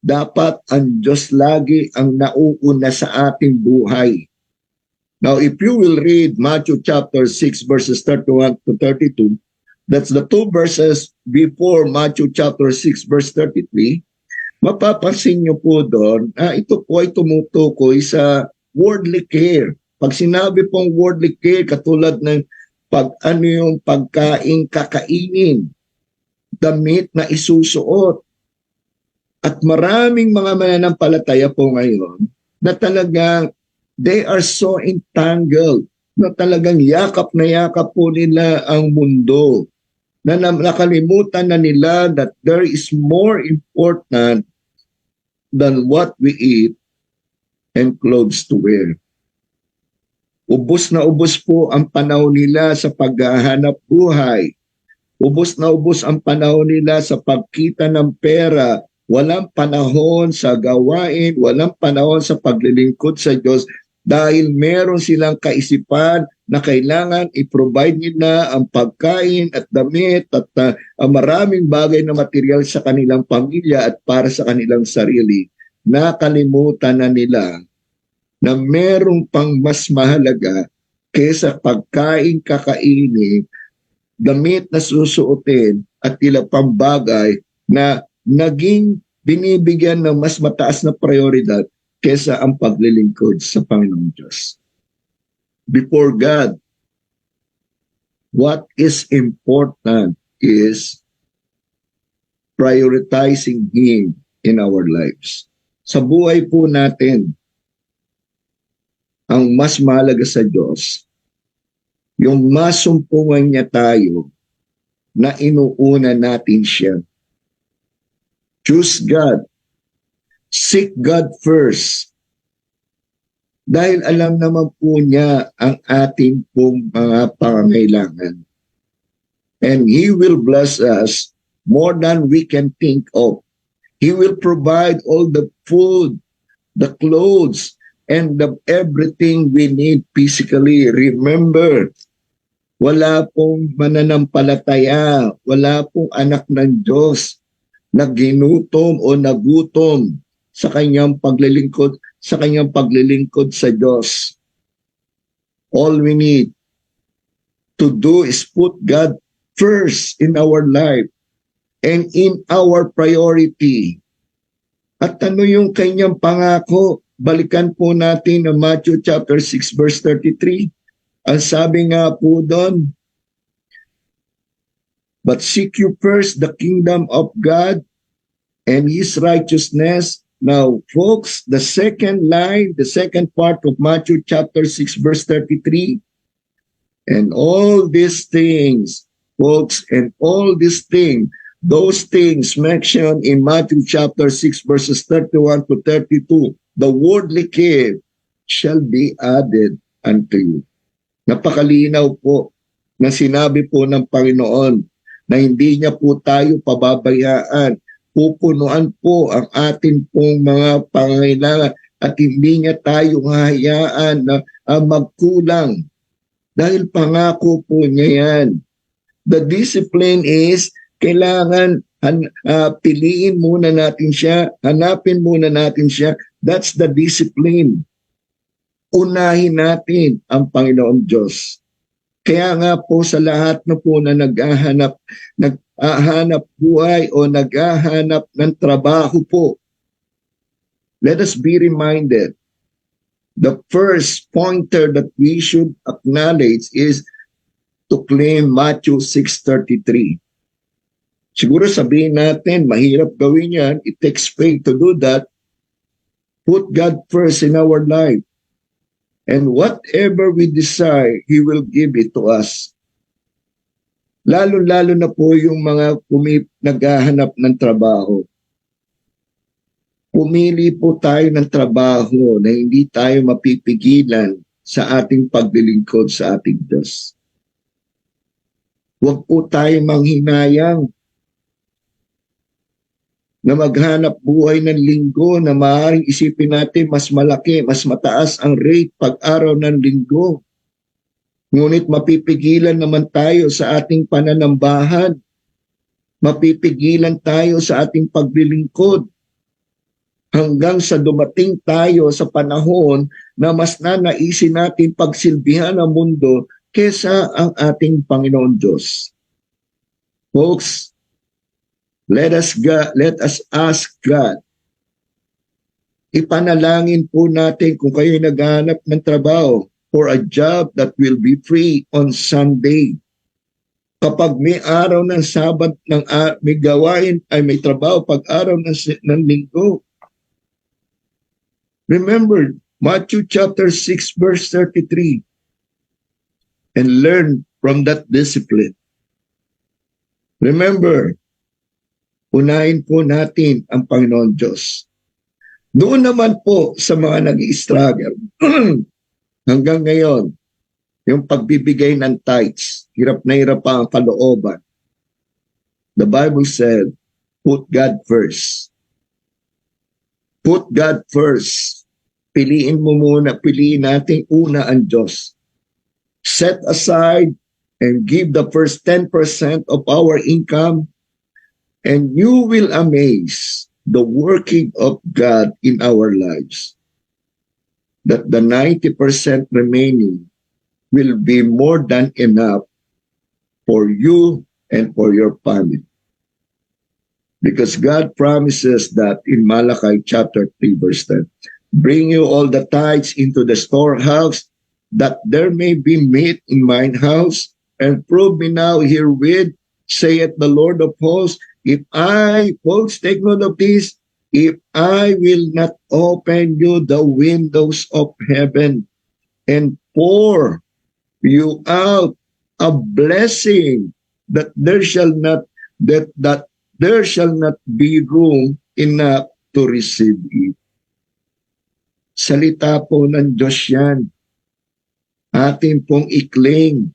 Dapat ang Diyos lagi ang nauuna sa ating buhay. Now, if you will read Matthew chapter 6 verses 31 to 32, that's the two verses before Matthew chapter 6 verse 33, mapapansin nyo po doon, ito po ay tumutukoy sa worldly care. Pag sinabi pong worldly care, katulad ng yung pagkain kakainin, damit na isusuot, at maraming mga mananampalataya po ngayon na talagang they are so entangled, na talagang yakap na yakap po nila ang mundo, na nakalimutan na nila that there is more important than what we eat and clothes to wear. Ubos na ubos po ang panahon nila sa paghahanap buhay. Ubos na ubos ang panahon nila sa pagkita ng pera. Walang panahon sa gawain, walang panahon sa paglilingkod sa Diyos dahil meron silang kaisipan na kailangan i-provide nila ang pagkain at damit at maraming bagay na material sa kanilang pamilya at para sa kanilang sarili. Nakalimutan na nila na merong pang mas mahalaga kaysa pagkain kakainin, damit na susuotin at ilang pang bagay na naging binibigyan ng mas mataas na prioridad kesa ang paglilingkod sa Panginoong Diyos. Before God, what is important is prioritizing Him in our lives. Sa buhay po natin, ang mas mahalaga sa Diyos, yung masumpungan niya tayo na inuuna natin siya. Choose God. Seek God first. Dahil alam naman po niya ang ating pong mga pangangailangan. And He will bless us more than we can think of. He will provide all the food, the clothes, and everything we need physically. Remember, wala pong mananampalataya, wala pong anak ng Diyos na ginutom o nagutom sa kanyang paglilingkod sa Diyos. All we need to do is put God first in our life and in our priority. At ano yung kanyang pangako? Balikan po natin ang Matthew chapter 6 verse 33. Ang sabi nga po doon, but seek you first the kingdom of God and His righteousness. Now, folks, the second line, the second part of Matthew chapter 6 verse 33, and all these things, folks, and all these things, those things mentioned in Matthew chapter 6 verses 31 to 32, the worldly gift shall be added unto you. Napakalinaw po na sinabi po ng Panginoon na hindi niya po tayo pababayaan. Pupunuan po ang atin pong mga pangangailangan at hindi niya tayo hahayaan na magkulang. Dahil pangako po niya yan. The discipline is kailangan piliin muna natin siya, hanapin muna natin siya. That's the discipline. Unahin natin ang Panginoon Diyos. Kaya nga po sa lahat na po na naghahanap buhay o naghahanap ng trabaho po, let us be reminded, the first pointer that we should acknowledge is to claim Matthew 6:33. Siguro sabihin natin, mahirap gawin yan. It takes faith to do that. Put God first in our life. And whatever we desire, He will give it to us. Lalo-lalo na po yung mga naghahanap ng trabaho. Pumili po tayo ng trabaho na hindi tayo mapipigilan sa ating paglilingkod sa ating Diyos. Huwag po tayo manghinayang na maghanap buhay ng linggo na maaaring isipin natin mas malaki, mas mataas ang rate pag-araw ng linggo. Ngunit mapipigilan naman tayo sa ating pananambahan. Mapipigilan tayo sa ating paglilingkod. Hanggang sa dumating tayo sa panahon na mas nanaisin natin pagsilbihan ang mundo kesa ang ating Panginoon Diyos. Folks, let us ask God. Ipanalangin po natin kung kayo naghahanap ng trabaho for a job that will be free on Sunday. Kapag may araw ng Sabat, may gawain, ay may trabaho pag araw ng linggo. Remember, Matthew chapter 6 verse 33, and learn from that discipline. Remember, unahin po natin ang Panginoon Diyos. Doon naman po sa mga nag-i-struggle, hanggang ngayon, yung pagbibigay ng tithes, hirap na hirap pa ang kalooban. The Bible said, put God first. Put God first. Piliin natin una ang Diyos. Set aside and give the first 10% of our income, and you will amaze the working of God in our lives. That the 90% remaining will be more than enough for you and for your family. Because God promises that in Malachi chapter 3 verse 10, bring you all the tithes into the storehouse, that there may be meat in mine house, and prove me now herewith, saith the Lord of hosts, if I, folks, take note of this, if I will not open you the windows of heaven and pour you out a blessing that there shall not be room enough to receive it. Salita po ng Diyos yan. Atin pong i-claim.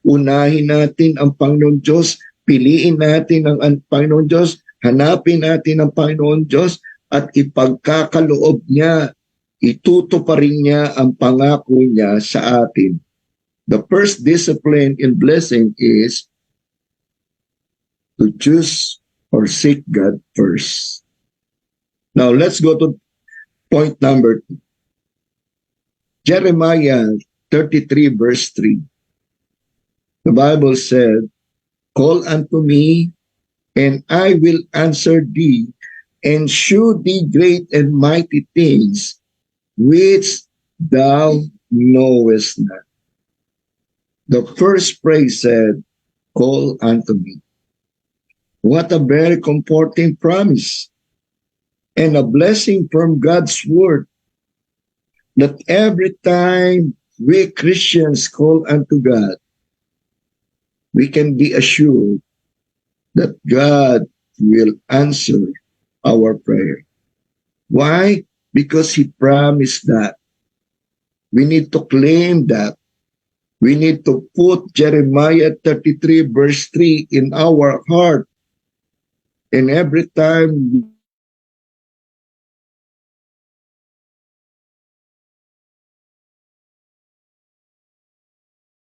Unahin natin ang Panginoon Diyos. Piliin natin ang Panginoon Diyos. Hanapin natin ang Panginoon Diyos at ipagkakaloob niya. Itutuparin niya ang pangako niya sa atin. The first discipline in blessing is to choose or seek God first. Now, let's go to point number 2. Jeremiah 33 verse 3. The Bible said, "Call unto me, and I will answer thee, and shew thee great and mighty things, which thou knowest not." The first phrase said, "Call unto me." What a very comforting promise and a blessing from God's word, that every time we Christians call unto God, we can be assured that God will answer our prayer. Why? Because He promised that. We need to claim that. We need to put Jeremiah 33 verse 3 in our heart. And every time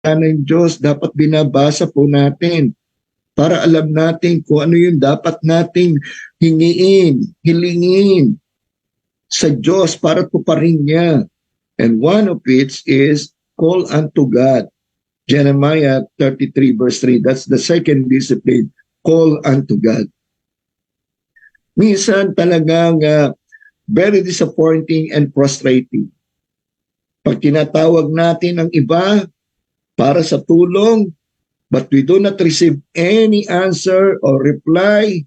ng Diyos, dapat binabasa po natin para alam natin kung ano yung dapat nating hilingin sa Diyos para tuparin niya. And one of it is call unto God. Jeremiah 33 verse 3, that's the second discipline, call unto God. Minsan talagang very disappointing and frustrating. Pag tinatawag natin ang iba para sa tulong, but we do not receive any answer or reply.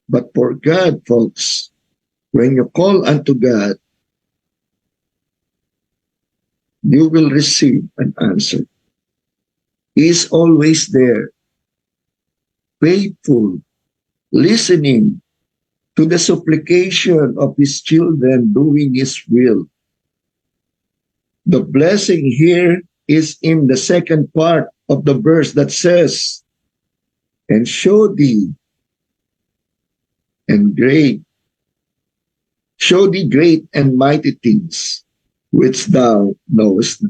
But for God, folks, when you call unto God, you will receive an answer. He is always there, faithful, listening to the supplication of His children, doing His will. The blessing here is in the second part of the verse that says, "And show thee great and mighty things which thou knowest."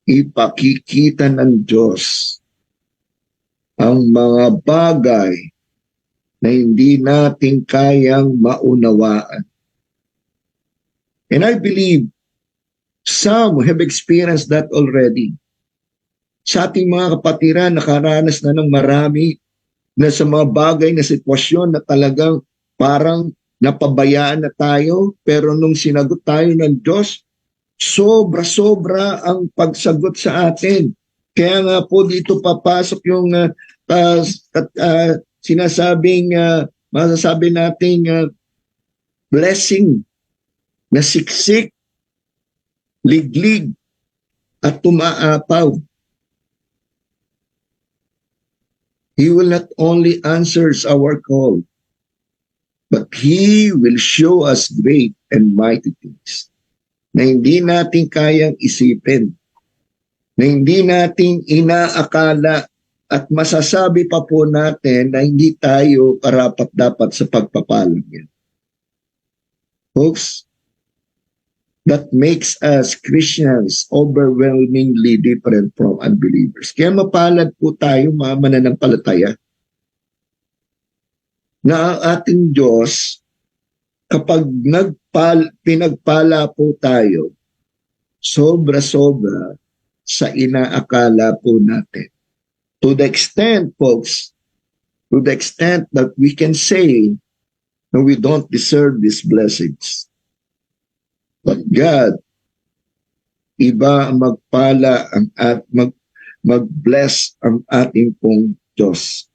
Ipakikita ng Diyos ang mga bagay na hindi natin kayang maunawaan. And I believe some have experienced that already. Sa ating mga kapatiran, nakaranas na ng marami na sa mga bagay na sitwasyon na talagang parang napabayaan na tayo, pero nung sinagot tayo ng Diyos, sobra-sobra ang pagsagot sa atin. Kaya nga po dito papasok yung masasabi nating blessing na siksik, liglig, at tumaapaw. He will not only answers our call, but He will show us great and mighty things na hindi natin kayang isipin, na hindi natin inaakala, at masasabi pa po natin na hindi tayo karapat-dapat sa pagpapalang yan. Folks, that makes us Christians overwhelmingly different from unbelievers. Kaya mapalad po tayo, mga mananampalataya, na ang ating Diyos, kapag pinagpala po tayo, sobra-sobra sa inaakala po natin. To the extent, folks, to the extent that we can say that we don't deserve these blessings. But God, iba ang magpala at mag-bless ang ating pong Diyos.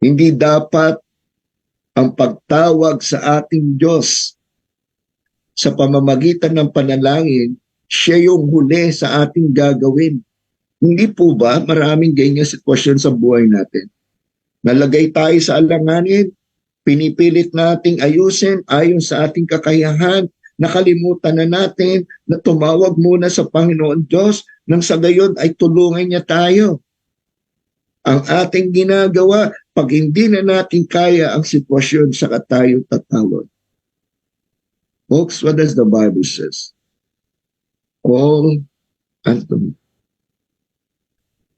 Hindi dapat ang pagtawag sa ating Diyos sa pamamagitan ng panalangin, siya yung huli sa ating gagawin. Hindi po ba maraming ganyan sitwasyon sa buhay natin? Nalagay tayo sa alanganin, pinipilit nating ayusin ayon sa ating kakayahan, nakalimutan na natin na tumawag muna sa Panginoon Diyos nang sa gayon ay tulungan niya tayo. Ang ating ginagawa, pag hindi na natin kaya ang sitwasyon, saka tayo tatawag. Folks, what does the Bible says? Call unto me.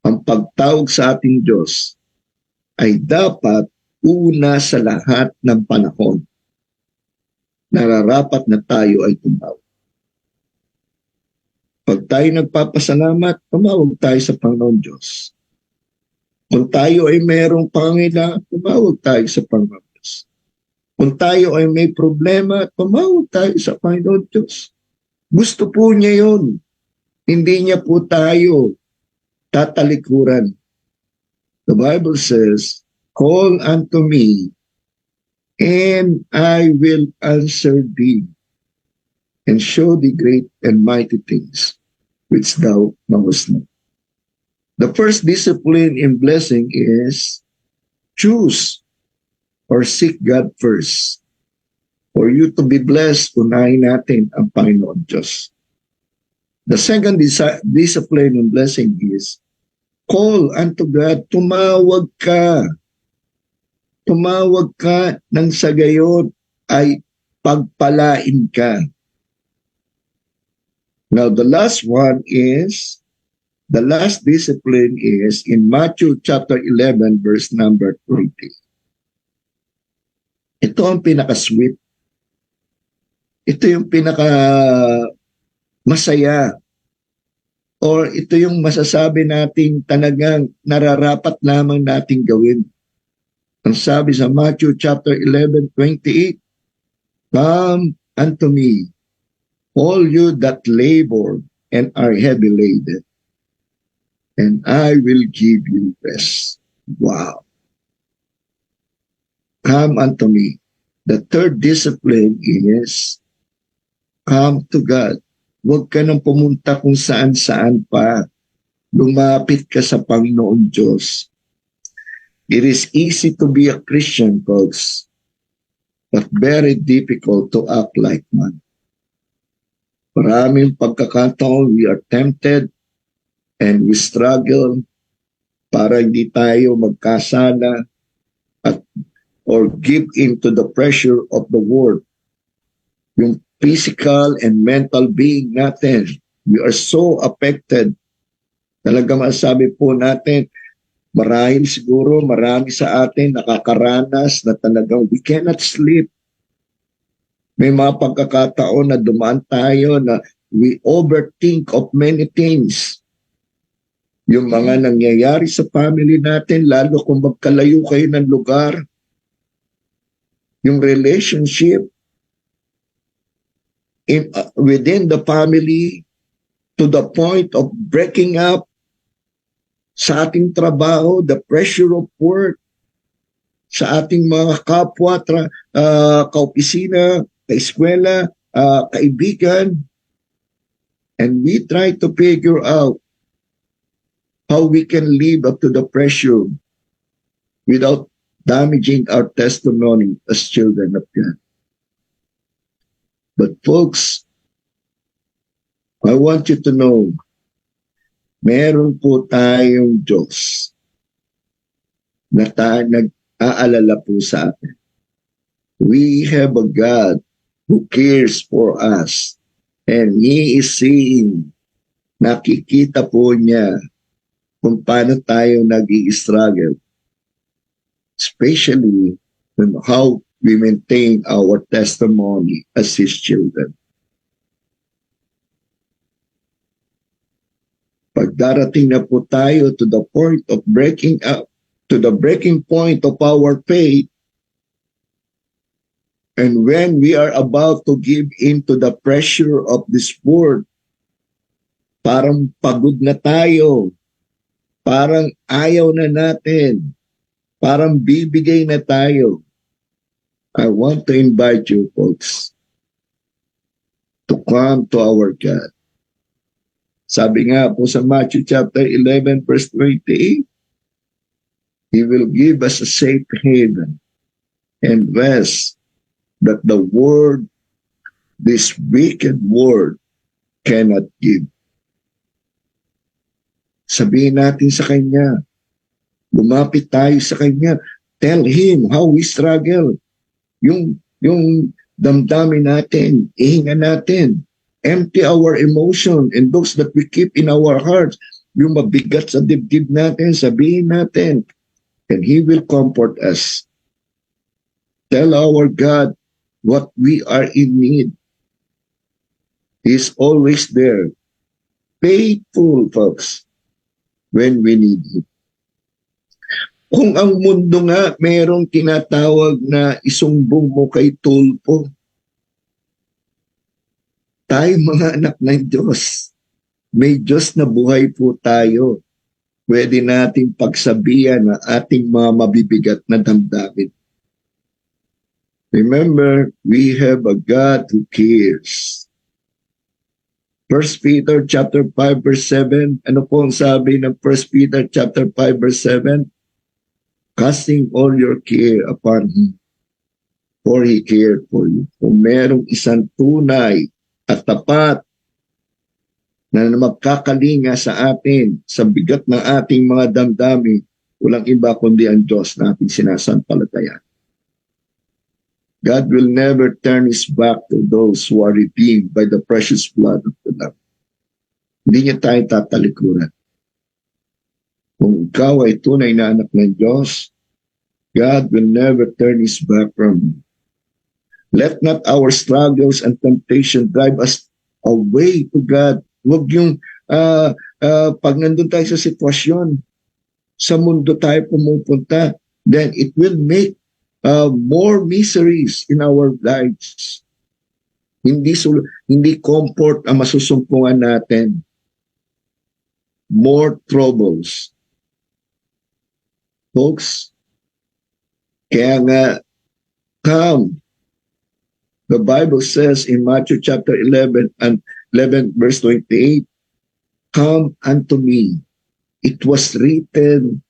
Ang pagtawag sa ating Diyos ay dapat una sa lahat ng panahon. Nararapat na tayo ay tumawag. Pag tayo nagpapasalamat, tumawag tayo sa Panginoon Diyos. Kung tayo ay mayroong pangangailangan, tumawag tayo sa Panginoon Diyos. Kung tayo ay may problema, tumawag tayo sa Panginoon Diyos. Gusto po niya yun. Hindi niya po tayo tatalikuran. The Bible says, call unto me, and I will answer thee, and show thee great and mighty things, which thou knowest not. The first discipline in blessing is choose or seek God first. For you to be blessed, unahin natin ang Panginoon Diyos. The second discipline in blessing is call unto God. Tumawag ka. Tumawag ka nang sa gayon ay pagpalain ka. Now the last discipline is in Matthew chapter 11 verse number 20. Ito ang pinaka-sweet. Ito yung pinaka-masaya. Or ito yung masasabi nating talagang nararapat lamang nating gawin. Ang sabi sa Matthew chapter 11:28, come unto me, all you that labor and are heavy laden, and I will give you rest. Wow. Come unto me. The third discipline is come to God. Huwag ka nang pumunta kung saan-saan pa. Lumapit ka sa Panginoon Diyos. It is easy to be a Christian, folks, but very difficult to act like one. Maraming pagkakataon, we are tempted and we struggle para hindi tayo magkasala at or give in to the pressure of the world. Yung physical and mental being natin, we are so affected. Talaga masabi po natin, marahil siguro marami sa atin nakakaranas na talagang we cannot sleep. May mga pagkakataon na dumaan tayo na we overthink of many things. Yung mga nangyayari sa family natin, lalo kung magkalayo kayo ng lugar, yung relationship within the family to the point of breaking up, sa ating trabaho, the pressure of work, sa ating mga kapwa, kaopisina, kaeskwela, kaibigan, and we try to figure out how we can live up to the pressure without damaging our testimony as children of God. But folks, I want you to know, meron po tayong Diyos na nag-aalala po sa atin. We have a God who cares for us, and He is seeing, nakikita po niya kung paano tayo nag-i-struggle, especially on how we maintain our testimony as His children. Pag darating na po tayo to the point of breaking up, to the breaking point of our faith, and when we are about to give in to the pressure of this world, parang pagod na tayo, parang ayaw na natin, parang bibigay na tayo. I want to invite you folks to come to our God. Sabi nga po sa Matthew chapter 11 verse 28, He will give us a safe haven and rest that the world this wicked world cannot give. Sabihin natin sa Kanya, lumapit tayo sa Kanya, tell Him how we struggle. Yung damdamin natin, ihinga natin, empty our emotion and those that we keep in our hearts, yung mabigat sa dibdib natin, sabihin natin, and He will comfort us. Tell our God what we are in need. He is always there, faithful, folks, when we need Him. Kung ang mundo nga merong tinatawag na isumbong mo kay tulpo, tayo mga anak ng Diyos, may Diyos na buhay po tayo. Pwede nating pagsabihan ang ating mga mabibigat na damdamin. Remember, we have a God who cares. 1 Peter chapter 5 verse 7, ano po ang sabi ng 1 Peter chapter 5 verse 7? Casting all your care upon Him, for He cared for you. Kung merong isang tunay at tapat na magkakalinga sa atin, sa bigat ng ating mga damdamin, walang iba kundi ang Diyos na ating sinasampalatayan. God will never turn His back to those who are redeemed by the precious blood of the Lamb. Hindi niya tayo tatalikuran. Kung ikaw ay tunay na anak ng Diyos, God will never turn His back from you. Let not our struggles and temptation drive us away to God. Huwag yung pag nandun tayo sa sitwasyon, sa mundo tayo pumupunta, then it will make more miseries in our lives. Hindi comfort ang masusumpungan natin. More troubles. Folks, kaya nga, come. The Bible says in Matthew chapter 11 and 11 verse 28, come unto me. It was written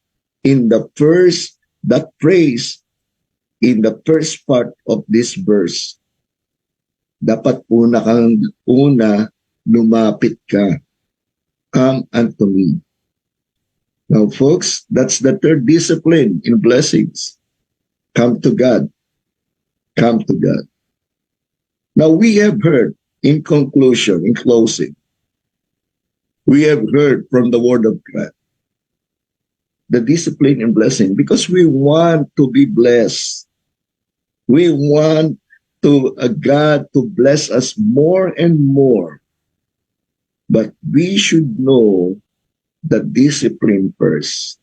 in the first, that phrase, in the first part of this verse. Dapat una lumapit ka. Come unto me. Now folks, that's the third discipline in blessings. Come to God. Come to God. Now we have heard, in conclusion, in closing, we have heard from the Word of God the discipline and blessing because we want to be blessed. We want to God to bless us more and more. But we should know the discipline first.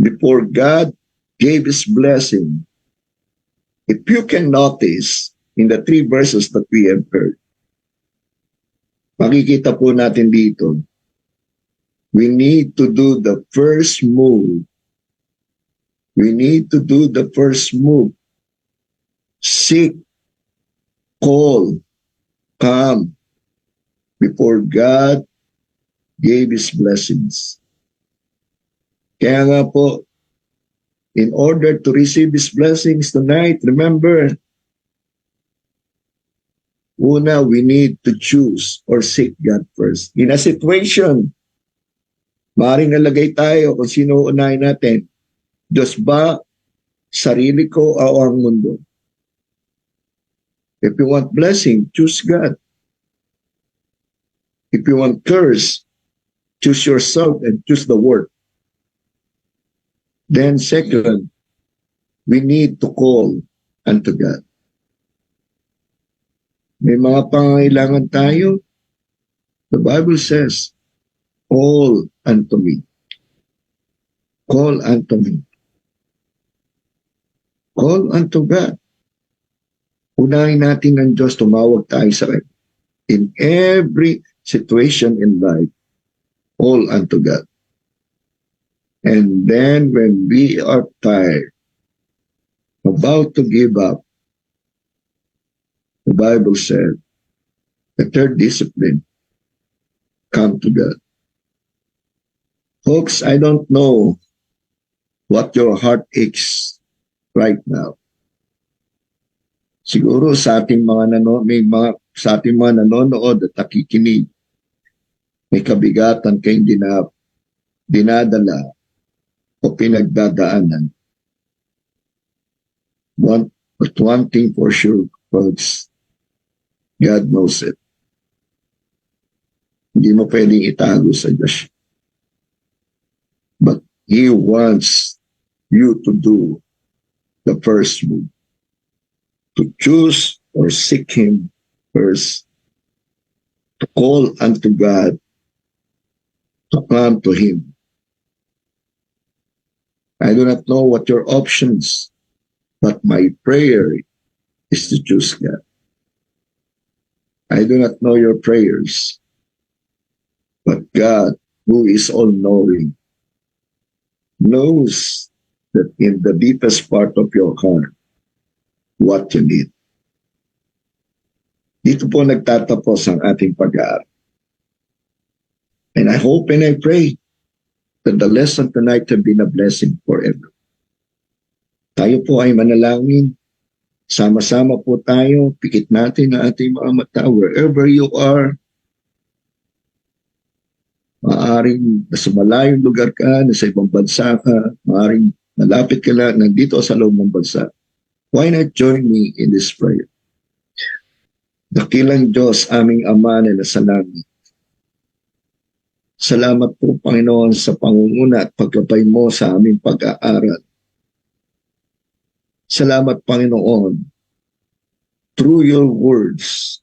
Before God gave His blessing, if you can notice in the 3 verses that we have heard, makikita po natin dito, we need to do the first move. We need to do the first move. Seek, call, come before God gave His blessings. Kaya nga po, in order to receive His blessings tonight, remember, una, we need to choose or seek God first. In a situation, maaaring nalagay tayo kung sino unahin natin. Diyos ba, sarili ko, o ang mundo? If you want blessing, choose God. If you want curse, choose yourself and choose the word. Then second, we need to call unto God. May mga pangangailangan tayo. The Bible says, call unto me. Call unto me. Call unto God. Unahin natin ng Diyos, tumawag tayo sa Kanya. In every situation in life, call unto God. And then when we are tired, about to give up, the Bible said, the third discipline, come to God. Folks, I don't know what your heart aches right now. Siguro sa ating mga sa ating mga nanonood at nakikinig, may kabigatan kayong dinadala o pinagdadaanan. But one thing for sure, folks, God knows it. Hindi mo pwedeng itago sa Diyos. But He wants you to do the first move. To choose or seek Him first. To call unto God. To come to Him. I do not know what your options, but my prayer is to choose God. I do not know your prayers, but God, who is all-knowing, knows that in the deepest part of your heart, what you need. Dito po nagtatapos ang ating pag-aaral. And I hope and I pray that the lesson tonight have been a blessing forever. Tayo po ay manalangin. Sama-sama po tayo. Pikit natin ang ating mga mata. Wherever you are, maaaring nasa malayong lugar ka, nasa ibang bansa ka, maaaring malapit ka lang, nandito sa loob ng bansa. Why not join me in this prayer? Dakilang Diyos, aming Ama na nasa langit. Salamat po, Panginoon, sa pangunguna at pagkabay mo sa aming pag-aaral. Salamat, Panginoon, through your words,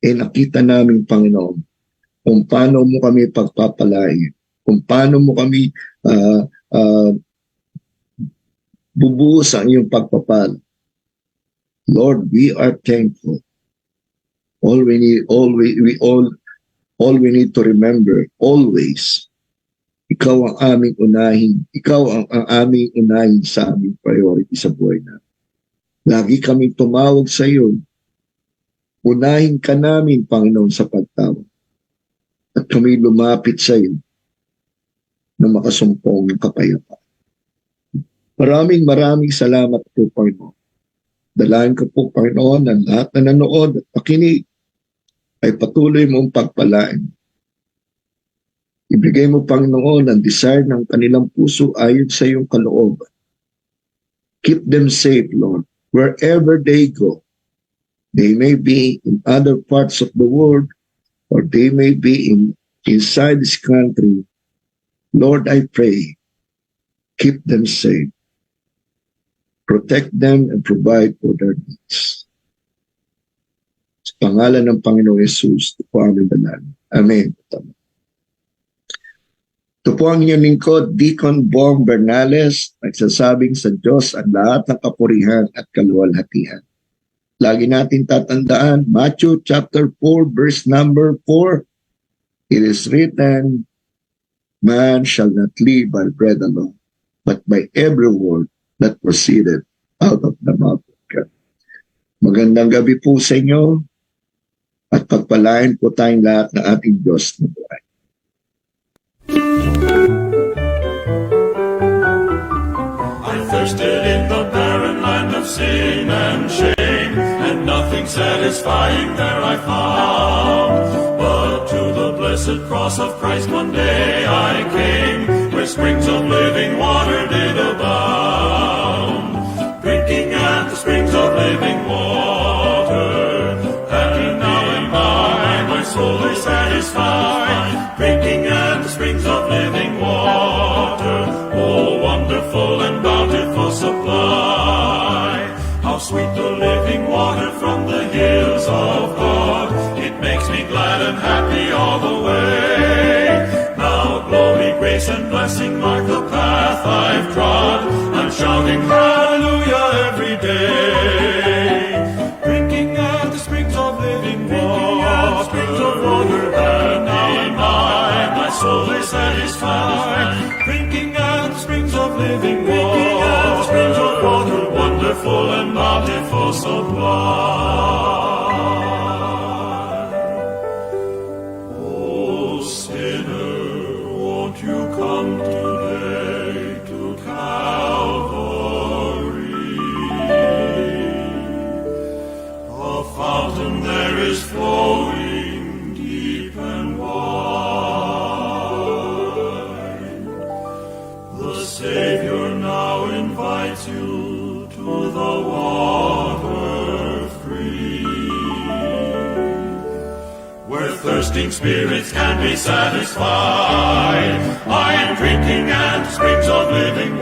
nakita namin, Panginoon, kung paano mo kami pagpapalain, kung paano mo kami bubuhos ang iyong pagpapal. Lord, we are thankful. All we need to remember always, ikaw ang aming unahin, ikaw ang aming unahin sa aming priority sa buhay namin. Lagi kaming tumawag sa iyo. Unahin ka namin, Panginoon, sa pagtawag. At kami lumapit sa iyo na makasumpong ng kapayapaan. Maraming salamat po, Panginoon. Dalayan ko po, Panginoon, ang lahat na nanood at pakinig ay patuloy mong pagpalain. Ibigay mo, Panginoon, ang desire ng kanilang puso ayon sa iyong kalooban. Keep them safe, Lord, wherever they go. They may be in other parts of the world or they may be inside this country. Lord, I pray, keep them safe. Protect them and provide for their needs. Sa pangalan ng Panginoong Yesus, ito po ang dalangin. Amen. Ito po ang inyong lingkod, Deacon Bong Bernales, nagsasabing sa Diyos ang lahat ng kapurihan at kaluwalhatian. Lagi natin tatandaan, Matthew chapter 4, verse number 4, it is written, man shall not live by bread alone, but by every word that proceeded out of the mouth of God. Magandang gabi po sa inyo at pagpalain po tayong lahat ng ating Diyos na buhay. I thirsted in the barren land of sin and shame, and nothing satisfying there I found. But to the blessed cross of Christ one day I came, where springs of living water did abound. Drinking at the springs of living water, happy now am I, my soul is satisfied. Drinking at the springs of living water, oh wonderful and bountiful supply. How sweet the living water from the hills of God, it makes me glad and happy all the way. Now glory, grace and blessing mark the path I've trod, I'm shouting hallelujah every day. Drinking at the springs of living water, springs of water, and now my soul is satisfied. Drinking at the springs of living water, springs of water, wonderful and bountiful supply. Oh sinner, won't you come today to Calvary? where thirsting spirits can be satisfied. I am drinking at springs of living